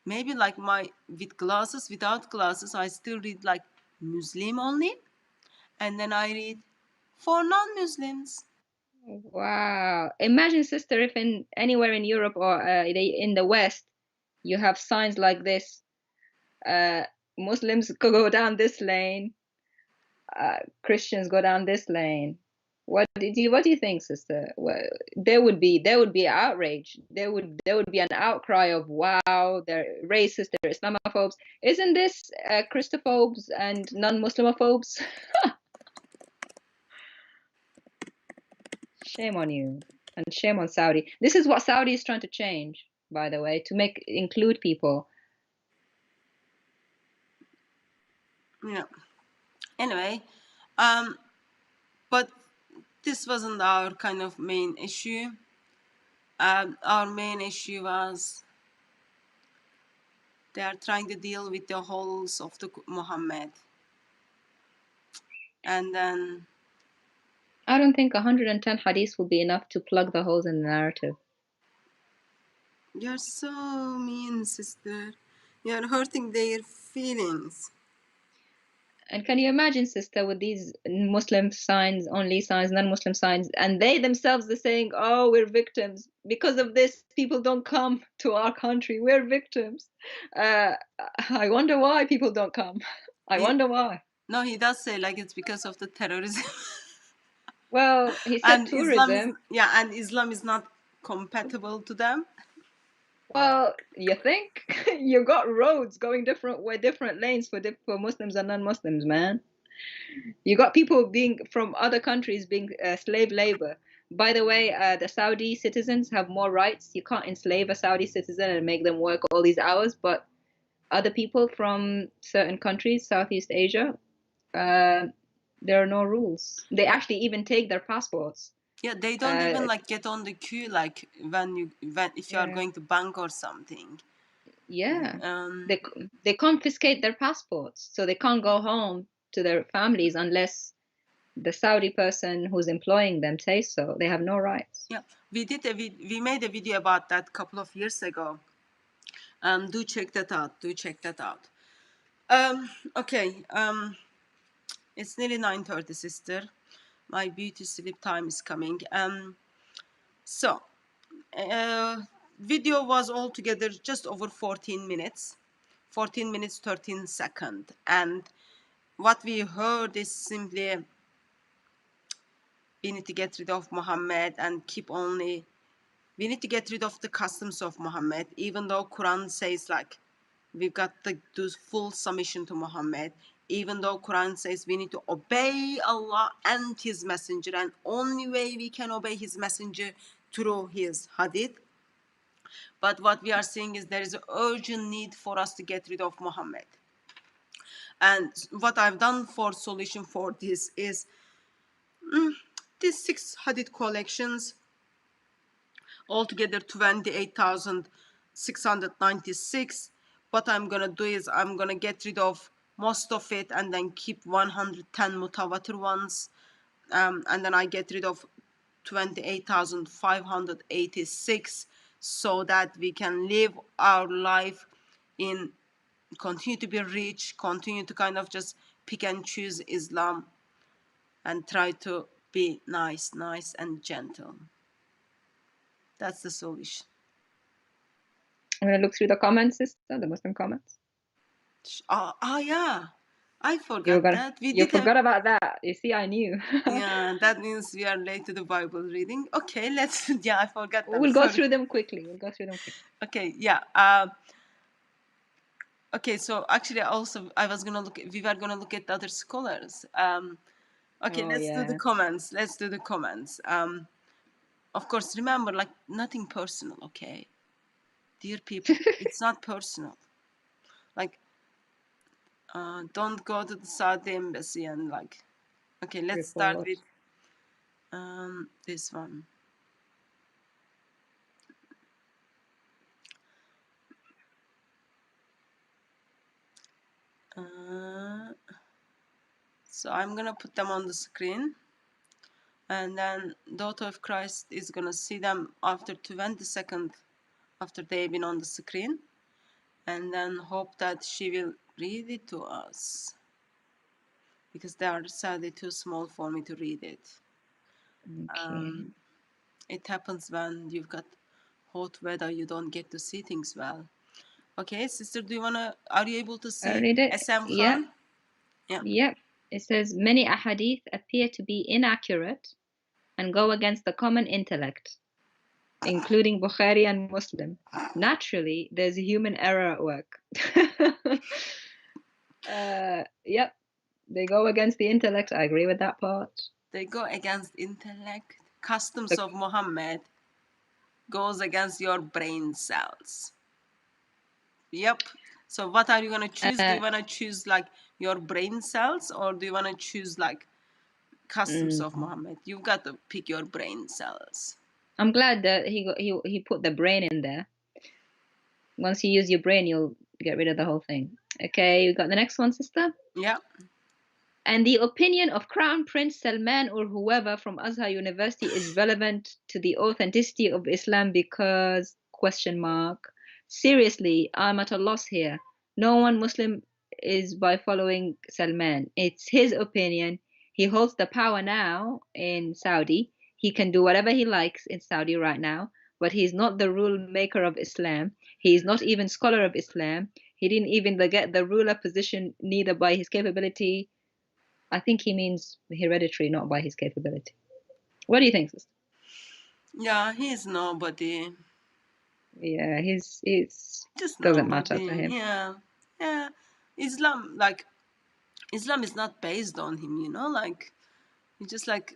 maybe like my with glasses, without glasses, I still read like Muslim only, and then I read for non-Muslims. Wow. Imagine, sister, if in anywhere in Europe or in the West, you have signs like this. Muslims could go down this lane, Christians go down this lane. What do you think, sister? Well, there would be outrage. There would be an outcry of wow, they're racist, they're Islamophobes. Isn't this Christophobes and non-Muslimophobes? Shame on you, and shame on Saudi. This is what Saudi is trying to change, by the way, to include people. Yeah. Anyway, but this wasn't our kind of main issue. Our main issue was they are trying to deal with the holes of the Muhammad, and then I don't think 110 hadiths will be enough to plug the holes in the narrative. you're so mean, sister. You're hurting their feelings. And can you imagine, sister, with these Muslim signs, only signs, non-Muslim signs, and they themselves are saying, "Oh, we're victims because of this. People don't come to our country. We're victims." I wonder why people don't come. I wonder why. No, he does say like it's because of the terrorism. Well, he said And Islam is, tourism. and Islam is not compatible to them. Well, you think you got roads going different lanes for Muslims and non-Muslims, man. You got people being from other countries being slave labor. By the way, the Saudi citizens have more rights. You can't enslave a Saudi citizen and make them work all these hours, but other people from certain countries, Southeast Asia, there are no rules. They actually even take their passports. Yeah, they don't even like get on the queue like if you are Yeah. going to bank or something. Yeah. They confiscate their passports, so they can't go home to their families unless the Saudi person who's employing them says so. They have no rights. Yeah, we made a video about that a couple of years ago. Do check that out. Do check that out. Okay. It's nearly 9:30, sister. My beauty sleep time is coming. So, video was altogether just over 14 minutes. 14 minutes 13 seconds, and what we heard is simply we need to get rid of Muhammad and keep only, we need to get rid of the customs of Muhammad, even though Quran says like we've got to do full submission to Muhammad, even though Quran says we need to obey Allah and his messenger, and only way we can obey his messenger through his hadith. But what we are seeing is there is an urgent need for us to get rid of Muhammad. And what I've done for solution for this is these 6 hadith collections, altogether 28,696. What I'm gonna do is I'm gonna get rid of most of it and then keep 110 mutawatir ones, and then I get rid of 28,586, so that we can live our life in, continue to be rich, continue to kind of just pick and choose Islam and try to be nice and gentle. That's the solution. I'm gonna look through the comments, sister, the Muslim comments. Yeah, I forgot that. You forgot about that. You see, I knew. Yeah, that means we are late to the Bible reading. Okay, let's. Yeah, I forgot that. We'll go through them quickly. Okay, yeah. Okay, so actually, also I was gonna look. We were gonna look at the other scholars. Okay, let's do the comments. Of course, remember, like, nothing personal, okay? Dear people, it's not personal. Like, don't go to the Saudi embassy and like, okay, let's start with this one. So I'm gonna put them on the screen, and then Daughter of Christ is gonna see them after 20 seconds after they've been on the screen, and then hope that she will read it to us, because they are sadly too small for me to read it. Okay. It happens when you've got hot weather, you don't get to see things well. Okay, sister, are you able to I'll see read it. SM Yeah. Khan? Yeah. Yep. It says many ahadith appear to be inaccurate and go against the common intellect, including Bukhari and Muslim. Naturally, there's a human error at work. Yep. They go against the intellect. I agree with that part. They go against intellect. Customs The- of Muhammad goes against your brain cells. Yep. So what are you gonna choose? Do you wanna choose like your brain cells, or do you wanna choose like customs of Muhammad? You've got to pick your brain cells. I'm glad that he put the brain in there. Once you use your brain, you'll get rid of the whole thing. Okay, you got the next one, sister? Yeah. And the opinion of Crown Prince Salman or whoever from Azhar University is relevant to the authenticity of Islam because question mark. Seriously, I'm at a loss here. No one Muslim is by following Salman. It's his opinion. He holds the power now in Saudi. He can do whatever he likes in Saudi right now, but he's not the rule maker of Islam. He's not even scholar of Islam. He didn't even get the ruler position neither by his capability. I think he means hereditary, not by his capability. What do you think, sister? Yeah, he's nobody. Yeah, he's Just doesn't matter nobody. to him. Yeah. Yeah. Islam is not based on him, you know, like it's just like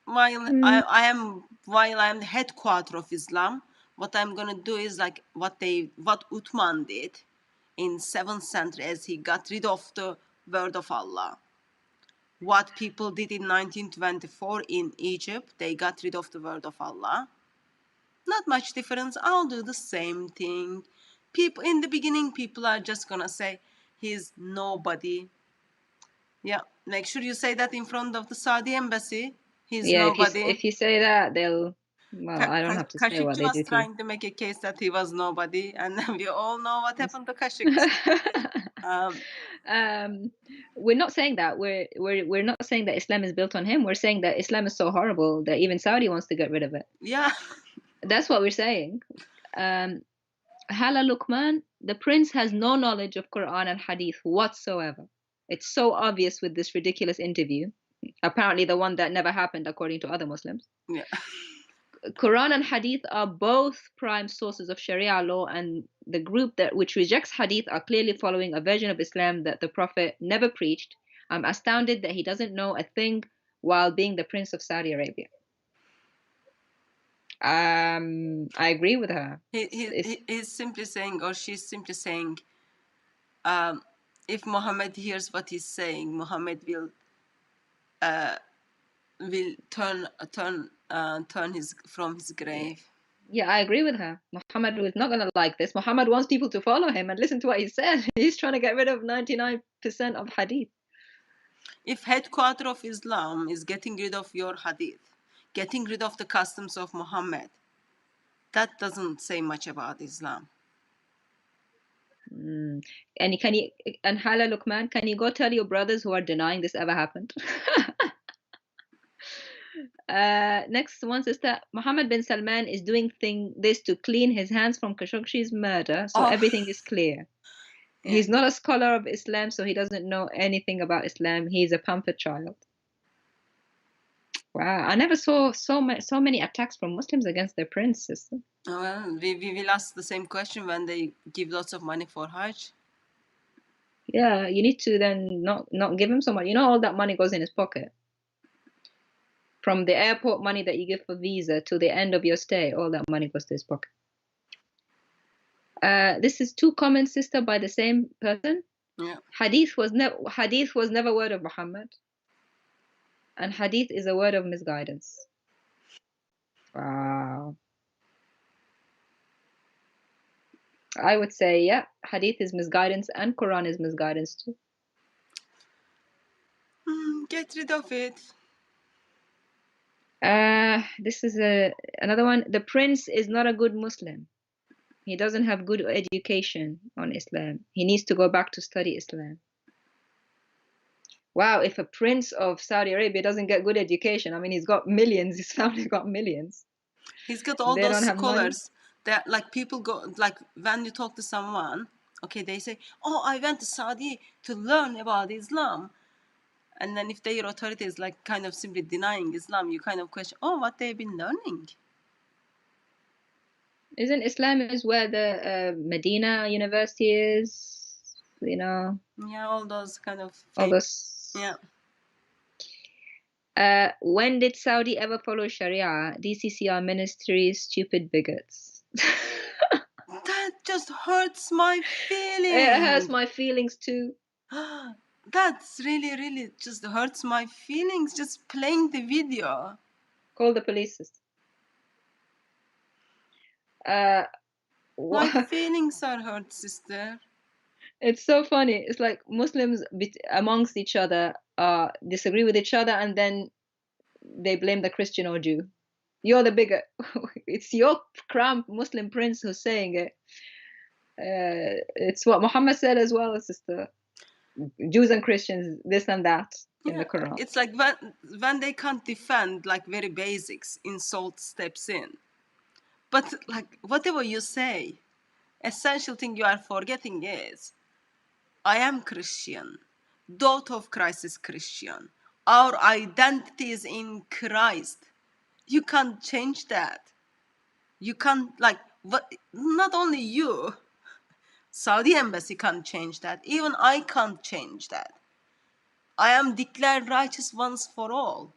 while I am the headquarter of Islam, what I'm gonna do is like what Uthman did in 7th century as he got rid of the word of Allah. What people did in 1924 in Egypt, they got rid of the word of Allah. Not much difference. I'll do the same thing. People in the beginning, people are just gonna say he's nobody. Yeah, make sure you say that in front of the Saudi embassy. He's Yeah, nobody. if you say that, they'll. Well, I don't have to say what Khashoggi they do was to you. trying to make a case that he was nobody, and then we all know what happened to Khashoggi. We're not saying that. We're not saying that Islam is built on him. We're saying that Islam is so horrible that even Saudi wants to get rid of it. Yeah. That's what we're saying. Hala Luqman, the prince has no knowledge of Quran and Hadith whatsoever. It's so obvious with this ridiculous interview. Apparently, the one that never happened, according to other Muslims. Yeah. Quran and Hadith are both prime sources of Sharia law, and the group which rejects Hadith are clearly following a version of Islam that the Prophet never preached. I'm astounded that he doesn't know a thing while being the Prince of Saudi Arabia. I agree with her. He's simply saying, or she's simply saying, if Muhammad hears what he's saying, Muhammad will turn his from his grave. Yeah, I agree with her. Muhammad was not going to like this. Muhammad wants people to follow him and listen to what he said. He's trying to get rid of 99% of Hadith. If headquarter of Islam is getting rid of your Hadith, getting rid of the customs of Muhammad, that doesn't say much about Islam. And Hala Luqman, can you go tell your brothers who are denying this ever happened? Next one, sister. Muhammad bin Salman is doing this to clean his hands from Khashoggi's murder, so everything is clear. Yeah. He's not a scholar of Islam, so he doesn't know anything about Islam. He's a pampered child. Wow, I never saw so many attacks from Muslims against their prince, sister. Well, we will ask the same question when they give lots of money for Hajj. Yeah, you need to then not give him so much. You know, all that money goes in his pocket. From the airport money that you give for visa to the end of your stay, all that money goes to his pocket. This is two comments, sister, by the same person. Yeah. Hadith was never a word of Muhammad, and Hadith is a word of misguidance. Wow. I would say, yeah, Hadith is misguidance and Quran is misguidance too. Get rid of it. This is another one. The prince is not a good Muslim. He doesn't have good education on Islam. He needs to go back to study Islam. Wow, if a prince of Saudi Arabia doesn't get good education, I mean, he's got millions, his family got millions. He's got all They those don't have money. scholars that, like, people go, like, when you talk to someone, okay, they say, oh, I went to Saudi to learn about Islam. And then if their authority is like kind of simply denying Islam, you kind of question, oh, what they've been learning. Isn't Islam is where the Medina University is? You know, Yeah, all those kind of all fake. those. Yeah. When did Saudi ever follow Sharia? DCCR ministries, stupid bigots. That just hurts my feelings. It hurts my feelings too. That's really, really just hurts my feelings just playing the video. Call the police. My feelings are hurt, sister. It's so funny. It's like Muslims amongst each other disagree with each other, and then they blame the Christian or Jew. You're the bigot. It's your cramp Muslim prince who's saying it. It's what Muhammad said as well, sister. Jews and Christians, this and that in the Quran. It's like when they can't defend like very basics, insult steps in. But like whatever you say, essential thing you are forgetting is, I am Christian. Daughter of Christ is Christian. Our identity is in Christ. You can't change that. You can't, like, what? Not only you, Saudi embassy can't change that. Even I can't change that. I am declared righteous once for all.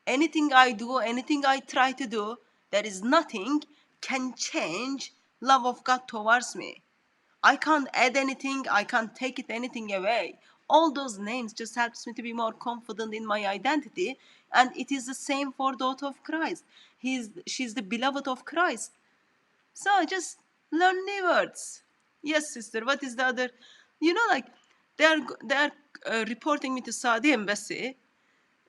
Anything I do, anything I try to do, there is nothing can change love of God towards me. I can't add anything, I can't take it anything away. All those names just helps me to be more confident in my identity, and it is the same for daughter of Christ. She's the beloved of Christ. So just learn new words. Yes, sister. What is the other? You know, like they are reporting me to Saudi embassy.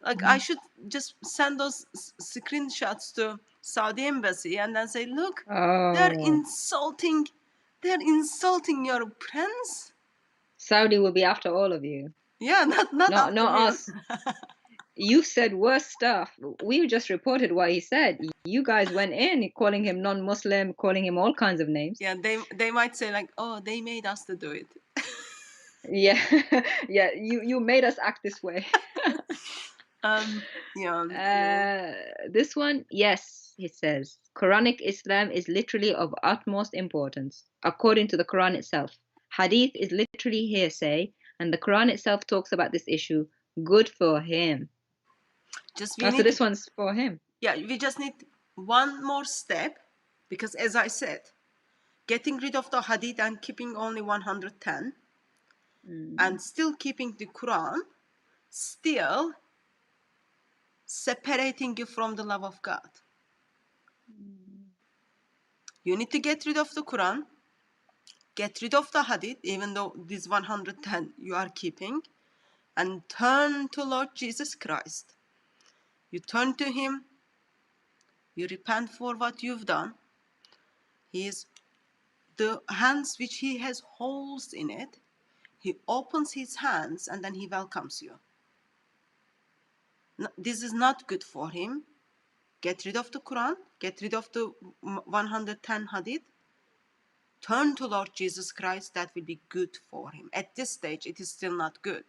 Like I should just send those screenshots to Saudi embassy and then say, look, they're insulting your prince. Saudi will be after all of you. Yeah, not us. You said worse stuff. We just reported what he said. You guys went in calling him non-Muslim, calling him all kinds of names. Yeah, they might say like, oh, they made us to do it. Yeah, yeah. You made us act this way. Yeah. This one, yes, he says. Quranic Islam is literally of utmost importance, according to the Quran itself. Hadith is literally hearsay, and the Quran itself talks about this issue. Good for him. So this one's for him. Yeah, we just need one more step, because as I said, getting rid of the Hadith and keeping only 110, and still keeping the Quran, still separating you from the love of God. You need to get rid of the Quran, get rid of the Hadith, even though this 110 you are keeping, and turn to Lord Jesus Christ. You turn to him, you repent for what you've done. The hands which he has holes in it, he opens his hands and then he welcomes you. This is not good for him. Get rid of the Quran, get rid of the 110 Hadith, turn to Lord Jesus Christ. That will be good for him. At this stage, it is still not good.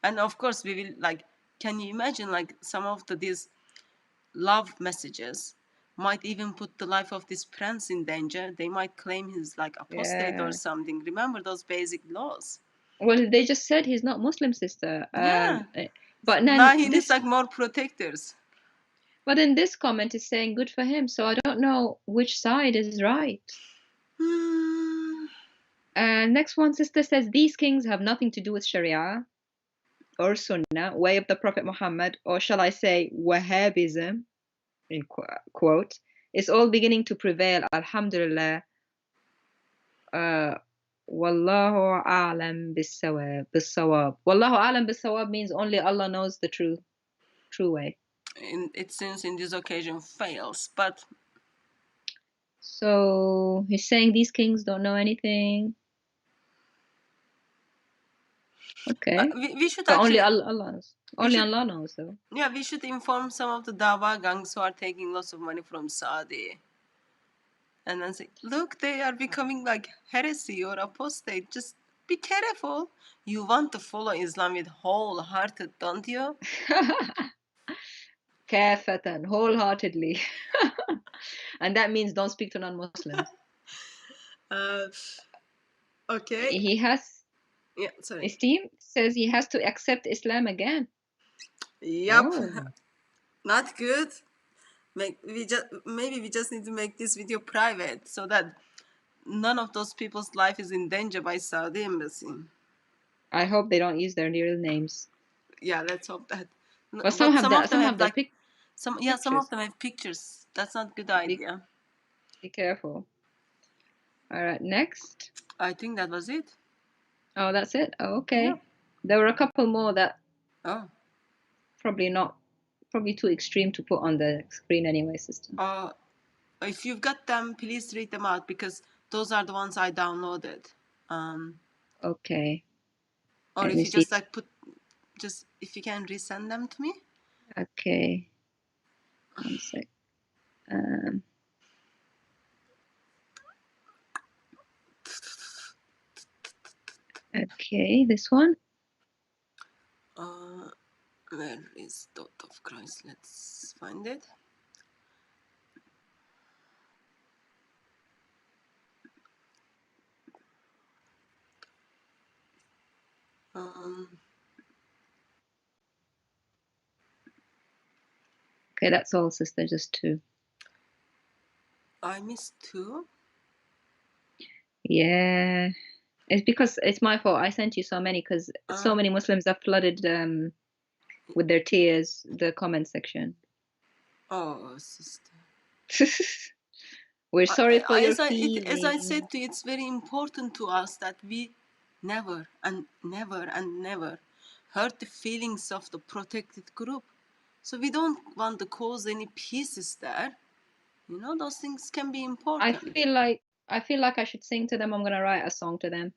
And of course, we will, like, can you imagine, like, some of these love messages might even put the life of this prince in danger. They might claim he's like apostate or something. Remember those basic laws. Well, they just said he's not Muslim, sister. But now he needs like more protectors. But then this comment is saying good for him, so I don't know which side is right. Next one, sister says these kings have nothing to do with Sharia or Sunnah, way of the Prophet Muhammad, or shall I say Wahhabism, in quote, is all beginning to prevail, alhamdulillah. Wallahu a'lam bis-sawab. Wallahu a'lam bis-sawab means only Allah knows the true way. It seems in this occasion fails, but So he's saying these kings don't know anything. Okay. We should But only actually, Allah knows. we Only should, Allah knows, though. yeah, we should inform some of the Dawa gangs who are taking lots of money from Saudi. And then say, look, they are becoming like heresy or apostate. Just be careful. You want to follow Islam with wholehearted, don't you? Kafatan, wholeheartedly. And that means don't speak to non-Muslims. Uh, okay. He has, Yeah, sorry. Esteem says he has to accept Islam again. Yep. Oh. Not good. Maybe we just need to make this video private so that none of those people's life is in danger by Saudi embassy. I hope they don't use their real names. Yeah, let's hope that. But some have that. Some have like the some of pictures. them have pictures. That's not a good idea. Be careful. All right, next. I think that was it. Oh, that's it. Oh, okay. Yeah. There were a couple more that Oh. probably too extreme to put on the screen anyway, sister. If you've got them, please read them out because those are the ones I downloaded. Okay. Or Let if me you see. just like if you can resend them to me. Okay. 1 sec. Okay, this one. Where is Dot of Christ? Let's find it. Okay, that's all, sister. Just two. I missed two. Yeah. It's because it's my fault. I sent you so many because so many Muslims have flooded with their tears the comment section. Oh, sister. We're sorry for your As I feelings. said to you, it's very important to us that we never and never and never hurt the feelings of the protected group. So we don't want to cause any pieces there. You know, those things can be important. I feel like I should sing to them. I'm gonna write a song to them.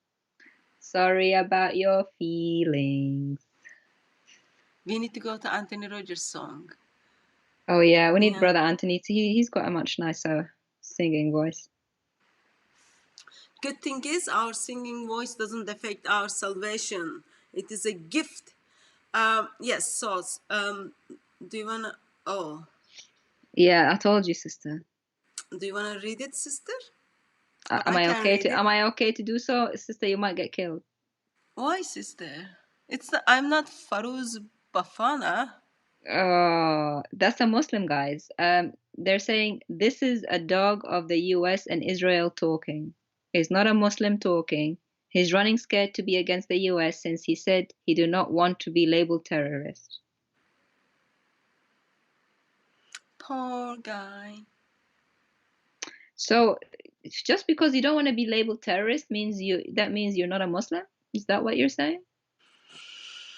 Sorry about your feelings. We need to go to Anthony Rogers' song. Oh yeah, we need Brother Anthony. He's got a much nicer singing voice. Good thing is our singing voice doesn't affect our salvation. It is a gift. Yes, so do you wanna Yeah, I told you, sister. Do you wanna read it, sister? Am I okay to do so? Sister, you might get killed. Why, sister? I'm not Farouz Bafana. Oh, that's the Muslim guys. They're saying this is a dog of the US and Israel talking. He's not a Muslim talking. He's running scared to be against the US since he said he do not want to be labeled terrorist. Poor guy. So just because you don't want to be labeled terrorist means you're not a Muslim? Is that what you're saying?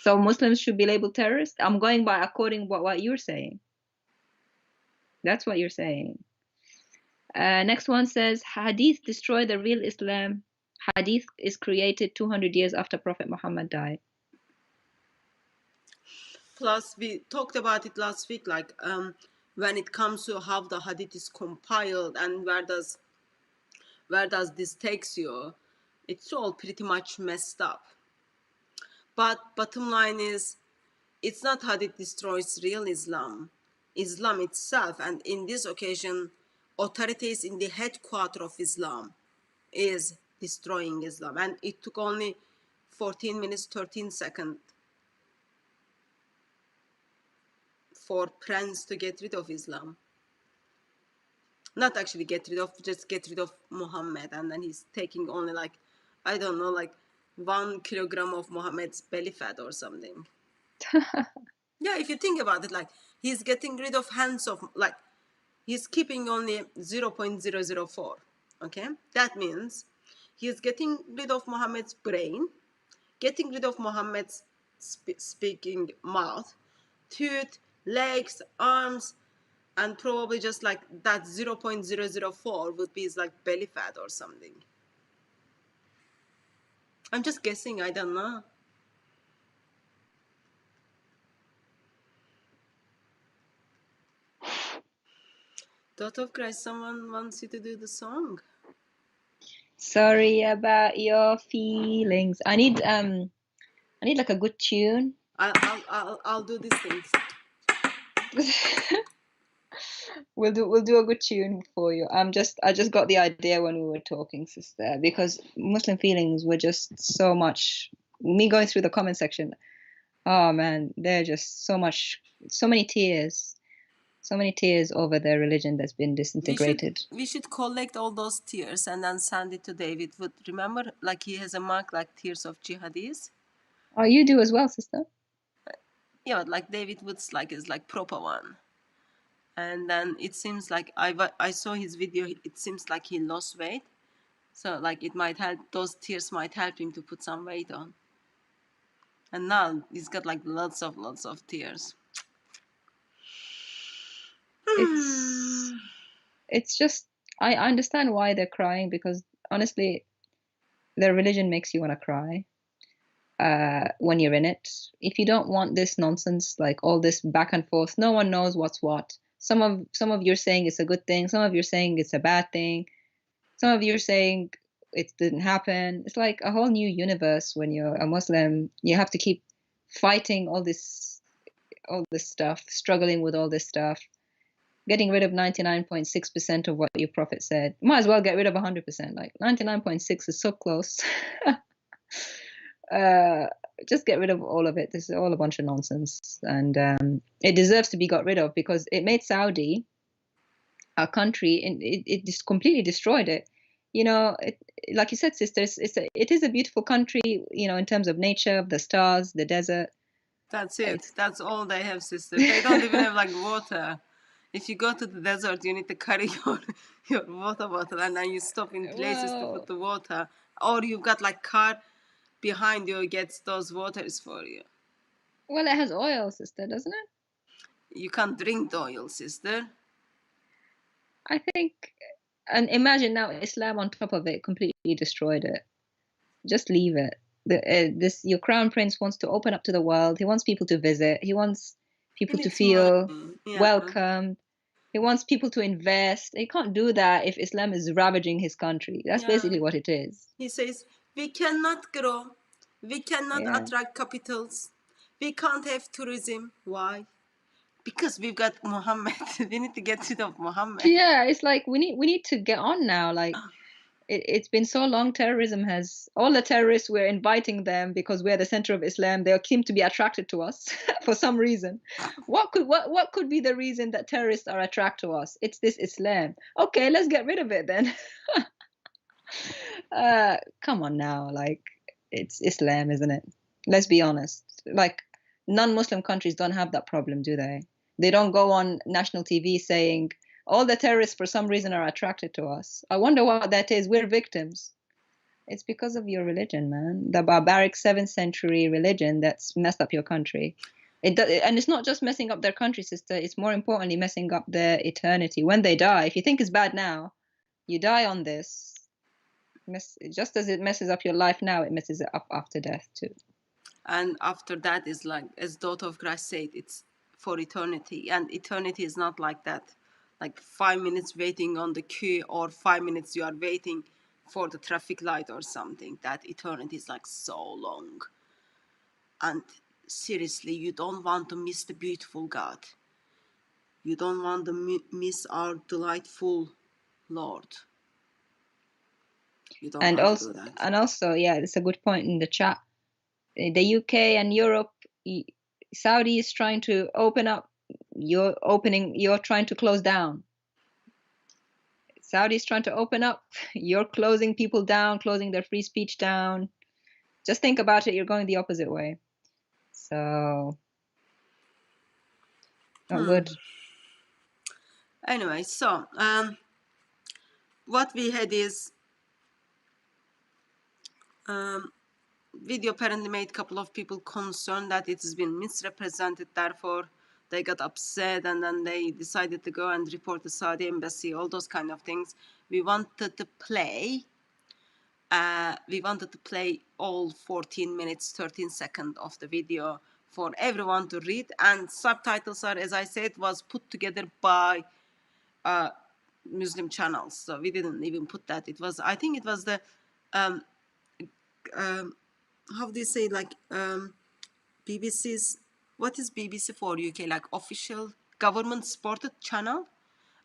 So Muslims should be labeled terrorists? I'm going by according what you're saying. That's what you're saying. Next one says, Hadith destroy the real Islam. Hadith is created 200 years after Prophet Muhammad died. Plus, we talked about it last week, like when it comes to how the Hadith is compiled and where does this takes you, it's all pretty much messed up. But bottom line is, it's not Hadith destroys real Islam. Islam itself, and in this occasion, authorities in the headquarters of Islam is destroying Islam. And it took only 14 minutes, 13 seconds for Prince to get rid of Islam. Not actually get rid of, just get rid of Muhammad. And then he's taking only like, I don't know, like 1 kilogram of Muhammad's belly fat or something. Yeah, if you think about it, like he's getting rid of hands of, like he's keeping only 0.004. Okay, that means he's getting rid of Muhammad's brain, getting rid of Muhammad's speaking mouth, tooth, legs, arms, And probably just like that 0.004 would be like belly fat or something. I'm just guessing, I don't know. Daughter of Christ, someone wants you to do the song. Sorry about your feelings. I need like a good tune. I'll do these things. We'll do a good tune for you. I just got the idea when we were talking, sister, because Muslim feelings were just so much. Me going through the comment section, oh man, they're just so many tears, so many tears over their religion that's been disintegrated. We should collect all those tears and then send it to David Wood. Remember, like he has a mark like Tears of Jihadis. Oh, you do as well, sister. Yeah, but like David Wood's like is like proper one. And then it seems like I saw his video. It seems like he lost weight, so like it might help. Those tears might help him to put some weight on. And now he's got like lots of tears. It's just I understand why they're crying, because honestly, their religion makes you want to cry when you're in it. If you don't want this nonsense, like all this back and forth, no one knows what's what. Some of you're saying it's a good thing, some of you're saying it's a bad thing, some of you're saying it didn't happen. It's like a whole new universe when you're a Muslim. You have to keep fighting all this stuff, struggling with all this stuff, getting rid of 99.6% of what your prophet said. Might as well get rid of 100%. Like 99.6 is so close. Just get rid of all of it. This is all a bunch of nonsense, and it deserves to be got rid of because it made Saudi a country, and it just completely destroyed it. You know, like you said, sisters, it is a beautiful country. You know, in terms of nature, the stars, the desert. That's it. That's all they have, sister. They don't even have like water. If you go to the desert, you need to carry your water bottle, and then you stop in places to put the water, or you've got like car behind you gets those waters for you. Well, it has oil, sister, doesn't it? You can't drink the oil, sister. I think, and imagine now Islam on top of it completely destroyed it. Just leave it. Your crown prince wants to open up to the world. He wants people to visit. He wants people to feel welcome. He wants people to invest. He can't do that if Islam is ravaging his country. That's basically what it is. He says, we cannot grow. We cannot attract capitals. We can't have tourism. Why? Because we've got Muhammad. We need to get rid of Muhammad. Yeah, it's like we need to get on now. Like it's been so long. Terrorism has all the terrorists. We're inviting them because we're the center of Islam. They seem to be attracted to us for some reason. What could be the reason that terrorists are attracted to us? It's this Islam. Okay, let's get rid of it then. Come on now, like it's Islam, isn't it? Let's be honest. Like non-Muslim countries don't have that problem, do they? They don't go on national TV saying all the terrorists for some reason are attracted to us. I wonder what that is. We're victims. It's because of your religion, man. The barbaric 7th century religion that's messed up your country. And it's not just messing up their country, sister. It's more importantly messing up their eternity. When they die, if you think it's bad now, you die on this. Just as it messes up your life now, it messes it up after death too. And after that is like, as Daughter of Christ said, it's for eternity. And eternity is not like that. Like 5 minutes waiting on the queue or 5 minutes you are waiting for the traffic light or something. That eternity is like so long. And seriously, you don't want to miss the beautiful God. You don't want to miss our delightful Lord. You don't want to do that. And also, yeah, it's a good point in the chat. The UK and Europe, Saudi is trying to open up. You're trying to close down. Saudi is trying to open up. You're closing people down, closing their free speech down. Just think about it. You're going the opposite way. So, not good. Anyway, so what we had is video apparently made a couple of people concerned that it has been misrepresented. Therefore, they got upset and then they decided to go and report the Saudi embassy, all those kind of things. We wanted to play all 14 minutes 13 seconds of the video for everyone to read, and subtitles are, as I said, was put together by Muslim channels, so we didn't even put that. It was, I think it was the how do you say, like BBC's, what is BBC for UK, like official government supported channel.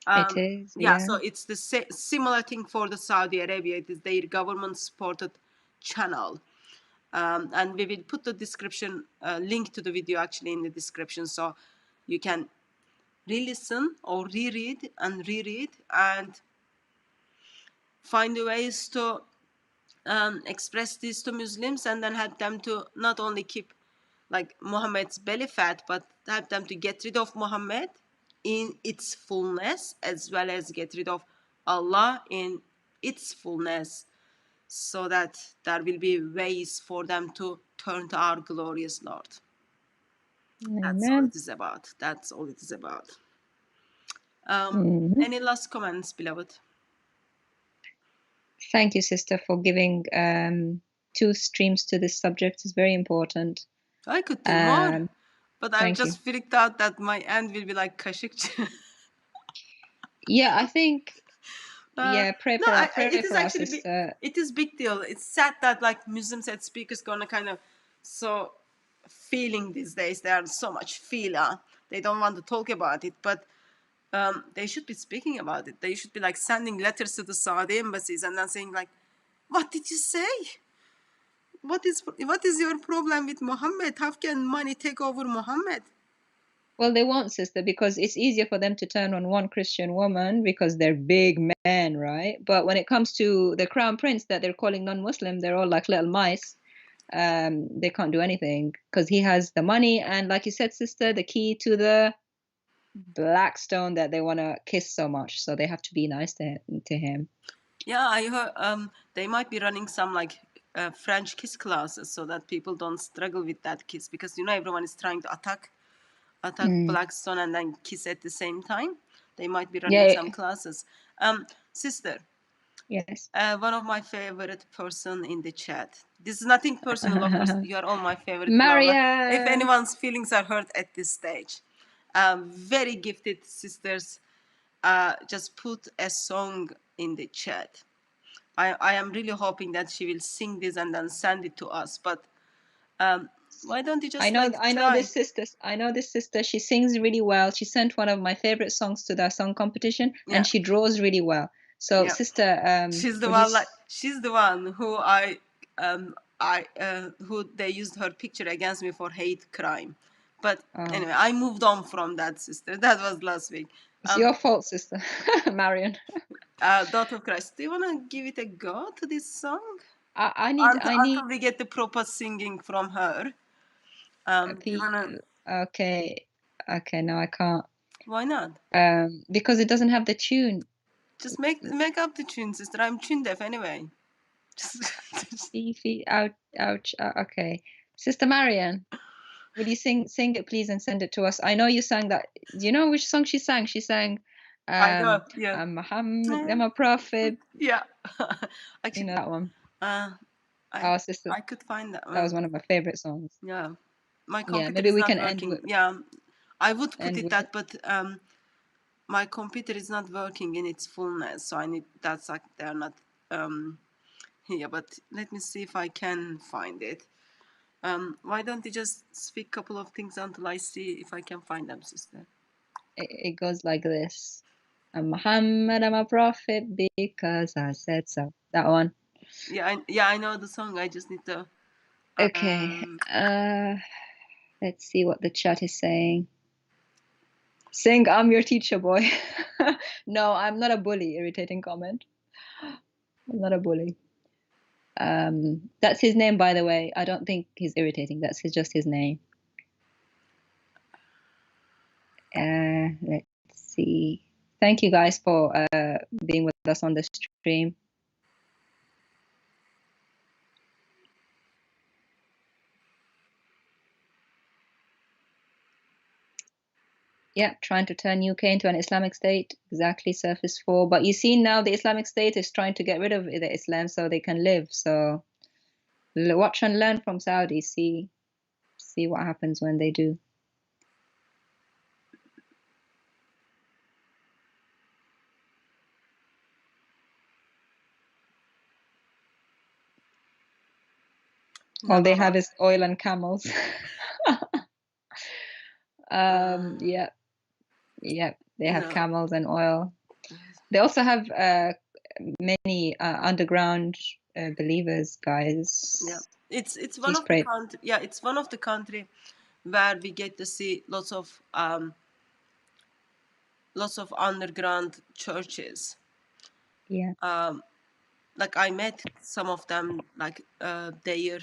It is, Yeah, yeah. so it's the similar thing for the Saudi Arabia. It is their government supported channel. And we will put the description link to the video actually in the description, so you can re-listen or reread and reread and find ways to express this to Muslims, and then help them to not only keep like Muhammad's belly fat, but help them to get rid of Muhammad in its fullness, as well as get rid of Allah in its fullness, so that there will be ways for them to turn to our glorious Lord. That's all Amen. it is about. That's all it is about. Mhm. Any last comments, beloved? Thank you, sister, for giving 2 streams to this subject. It's very important. I could do more, Um, but I've thank just freaked out that my end will be like Kashikchi. Yeah, I think, yeah, pray No, for our, it is for our actually sister. it is big deal. It's sad that like Muslims and speakers gonna kind of so feeling these days. They are so much feeler. They don't want to talk about it, but they should be speaking about it. They should be like sending letters to the Saudi embassies and then saying like, "What did you say? What is your problem with Muhammad? How can money take over Muhammad?" Well, they won't, sister, because it's easier for them to turn on one Christian woman because they're big men, right? But when it comes to the crown prince that they're calling non-Muslim, they're all like little mice. They can't do anything because he has the money and, like you said, sister, the key to the black stone that they want to kiss so much. So they have to be nice to him. Yeah, I heard they might be running some like French kiss classes so that people don't struggle with that kiss, because everyone is trying to attack Blackstone and then kiss at the same time. They might be running Yeah. some classes. Sister, Yes. one of my favorite person in the chat. This is nothing personal, of course. You are all my favorite people. If Mariam. anyone's feelings are hurt at this stage, very gifted sisters, just put a song in the chat. I am really hoping that she will sing this and then send it to us. But why don't you just I know try? this sister. I know this sister. She sings really well. She sent one of my favorite songs to the song competition, Yeah. and she draws really well. So, Yeah. sister, She's the would you one she's the one who who they used her picture against me for hate crime. But anyway, I moved on from that, sister. That was last week. It's your fault, sister, Marion. Daughter of Christ, do you want to give it a go to this song? I need Until we get the proper singing from her. You wanna... Okay, no, I can't. Why not? Because it doesn't have the tune. Just make up the tune, sister. I'm tune deaf anyway. Ouch. Okay, Sister Marion, will you sing it, please, and send it to us? I know you sang that. Do you know which song she sang? She sang, I know, yeah. I'm Muhammad, I'm a prophet. Yeah. You know that one. I, sister, I could find that one. that was one of my favorite songs. Yeah. My computer Yeah, maybe is we not can working. end with. Yeah. I would put end it with- that, but my computer is not working in its fullness, so I need, that's like they're not here. But let me see if I can find it. Why don't you just speak a couple of things until I see if I can find them, sister? It goes like this. I'm Muhammad, I'm a prophet because I said so. That one. Yeah, I know the song. I just need to. Okay. Let's see what the chat is saying. Sing, I'm your teacher, boy. No, I'm not a bully. Irritating comment. I'm not a bully. That's his name, by the way. I don't think he's irritating. That's just his name. Let's see. Thank you guys for being with us on the stream. Yeah, trying to turn UK into an Islamic state, exactly, Surface 4. But you see now the Islamic State is trying to get rid of the Islam so they can live. So watch and learn from Saudi. See what happens when they do. All they have is oil and camels. Yeah, they have No. camels and oil. They also have many underground believers, guys. Yeah, it's one Please of the pray. country. Yeah, it's one of the country where we get to see lots of underground churches. Yeah. Like I met some of them. Like their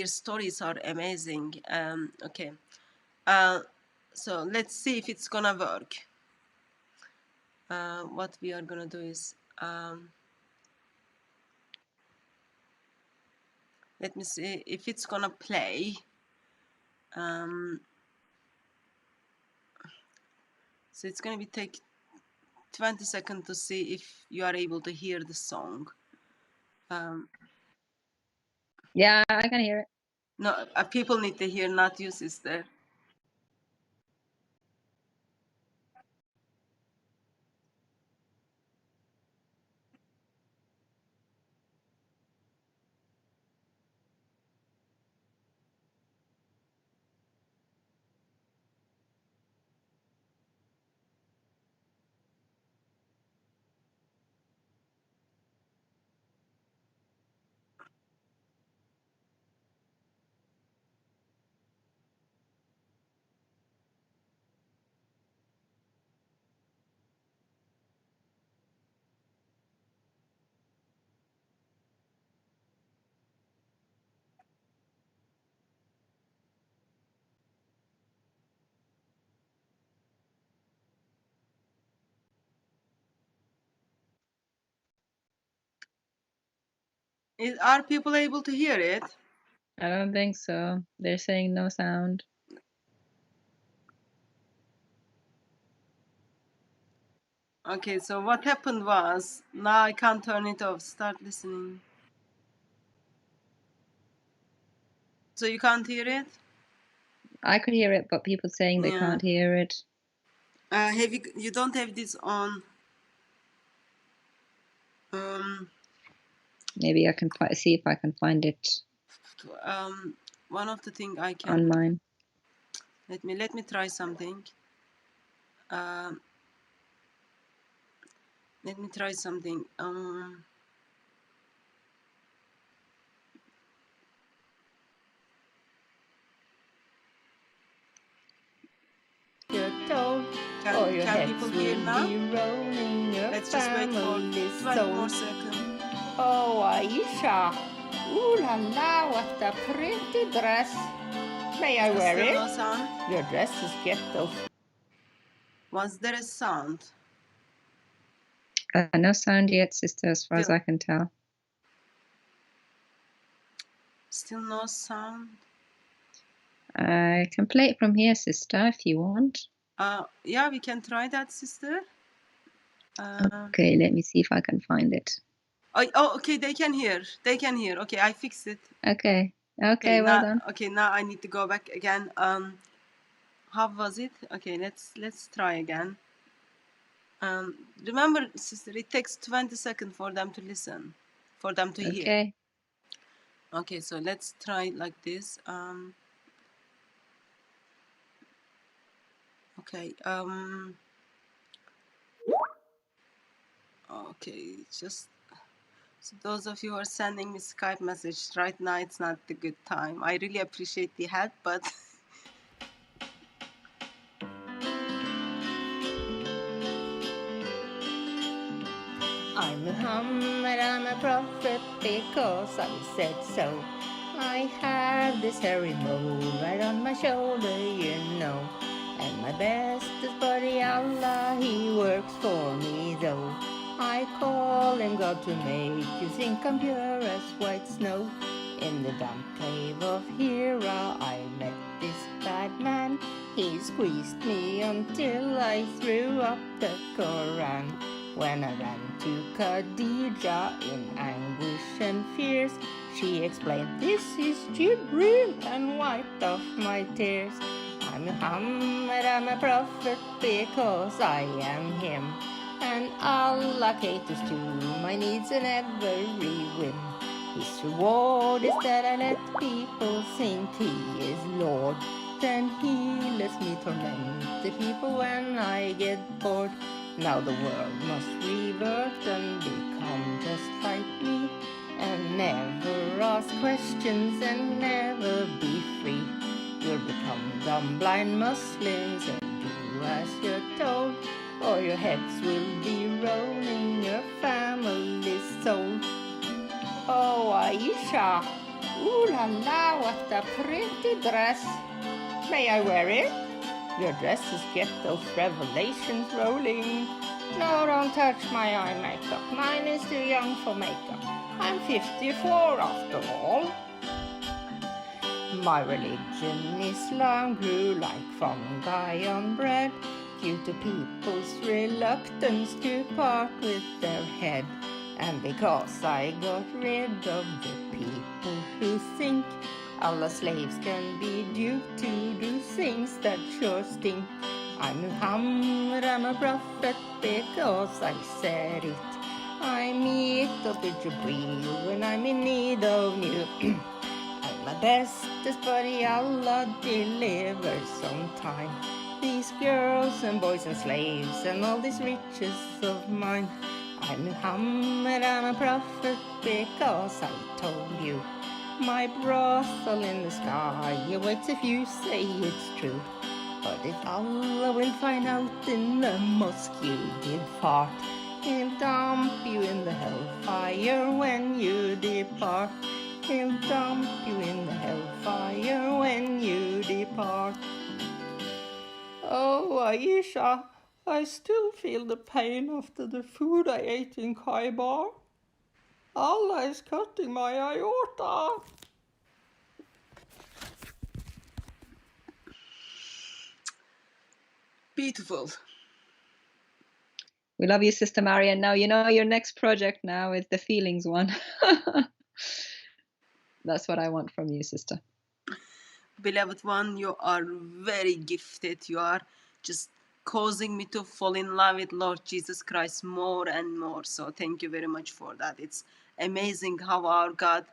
stories are amazing. Okay, so let's see if it's gonna work. What we are gonna do is let me see if it's gonna play. So it's gonna be take 20 seconds to see if you are able to hear the song. Yeah, I can hear it. No, people need to hear, not you, sister. Are people able to hear it? I don't think so. They're saying no sound. Okay, so what happened was, now I can't turn it off. Start listening. So you can't hear it? I could hear it, but people saying they Yeah. can't hear it. Have you don't have this on? Maybe I can see if I can find it One of the thing I can. on mine. Let me try something. Let me try something. You're told, or your Can heads people will hear now? be rolling. Your Let's just wait for family 20 more soul. seconds. Oh, Aisha, ooh la la, what a pretty dress. May I wear Still no it? sound? Your dress is ghetto. Was there a sound? No sound yet, sister, as far as Still. I can tell. Still no sound? I can play it from here, sister, if you want. Yeah, we can try that, sister. Okay, let me see if I can find it. Okay, they can hear. They can hear. Okay, I fixed it. Okay, well done. Okay, now I need to go back again. How was it? Okay, let's try again. Remember, sister, it takes 20 seconds for them to listen, for them to hear. Okay. Okay, so let's try like this. Okay. Okay, just so those of you who are sending me Skype message right now, it's not the good time. I really appreciate the help, but I'm Muhammad, I'm a prophet because I said so. I have this hairy mole right on my shoulder, you know. And my bestest buddy Allah, he works for me though. I call him God to make you think I'm pure as white snow. In the damp cave of Hira, I met this bad man. He squeezed me until I threw up the Quran. When I ran to Khadija in anguish and fears, she explained, "This is Jibreel," and wiped off my tears. I'm Muhammad, I'm a prophet because I am him, and Allah caters to my needs in every whim. His reward is that I let people think he is Lord. Then he lets me torment the people when I get bored. Now the world must revert and become just like me, and never ask questions and never be free. You'll become dumb, blind Muslims and do as you're told, or your heads will be rolling your family's soul. Oh, Aisha, ooh la la, what a pretty dress. May I wear it? Your dresses get those revelations rolling. No, don't touch my eye makeup. Mine is too young for makeup. I'm 54 after all. My religion, Islam, grew like fungi on bread, due to people's reluctance to part with their head. And because I got rid of the people who think Allah's slaves can be duped to do things that sure stink. I'm Muhammad, I'm a prophet because I said it. I meet up with Jibreel when I'm in need of you. And my bestest buddy Allah delivers on time. These girls and boys and slaves and all these riches of mine. I'm Muhammad, I'm a prophet because I told you. My brothel in the sky awaits if you say it's true. But if Allah will find out in the mosque you did fart, He'll dump you in the hellfire when you depart. He'll dump you in the hellfire when you depart. Oh, Aisha, I still feel the pain after the food I ate in Khaybar. Allah is cutting my aorta. Beautiful. We love you, Sister Marian. Now you know your next project now is the feelings one. That's what I want from you, sister. Beloved one, you are very gifted. You are just causing me to fall in love with Lord Jesus Christ more and more. So thank you very much for that. It's amazing how our God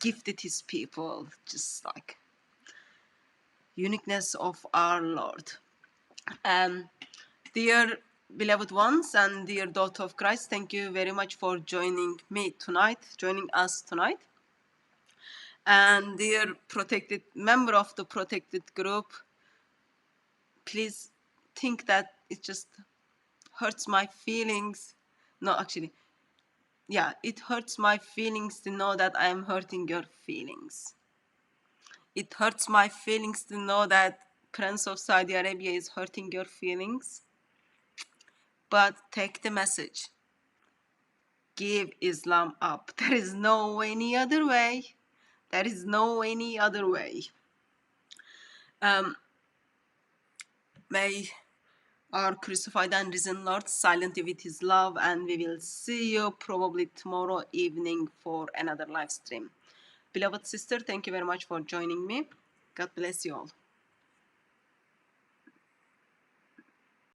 gifted his people, just like uniqueness of our Lord. Dear beloved ones and dear daughter of Christ, thank you very much for joining us tonight. And dear protected member of the protected group, please think that it just hurts my feelings. No, actually, yeah, it hurts my feelings to know that I am hurting your feelings. It hurts my feelings to know that Prince of Saudi Arabia is hurting your feelings. But take the message. Give Islam up. There is no any other way. There is no any other way. May our crucified and risen Lord silent you with his love, and we will see you probably tomorrow evening for another live stream. Beloved sister, thank you very much for joining me. God bless you all.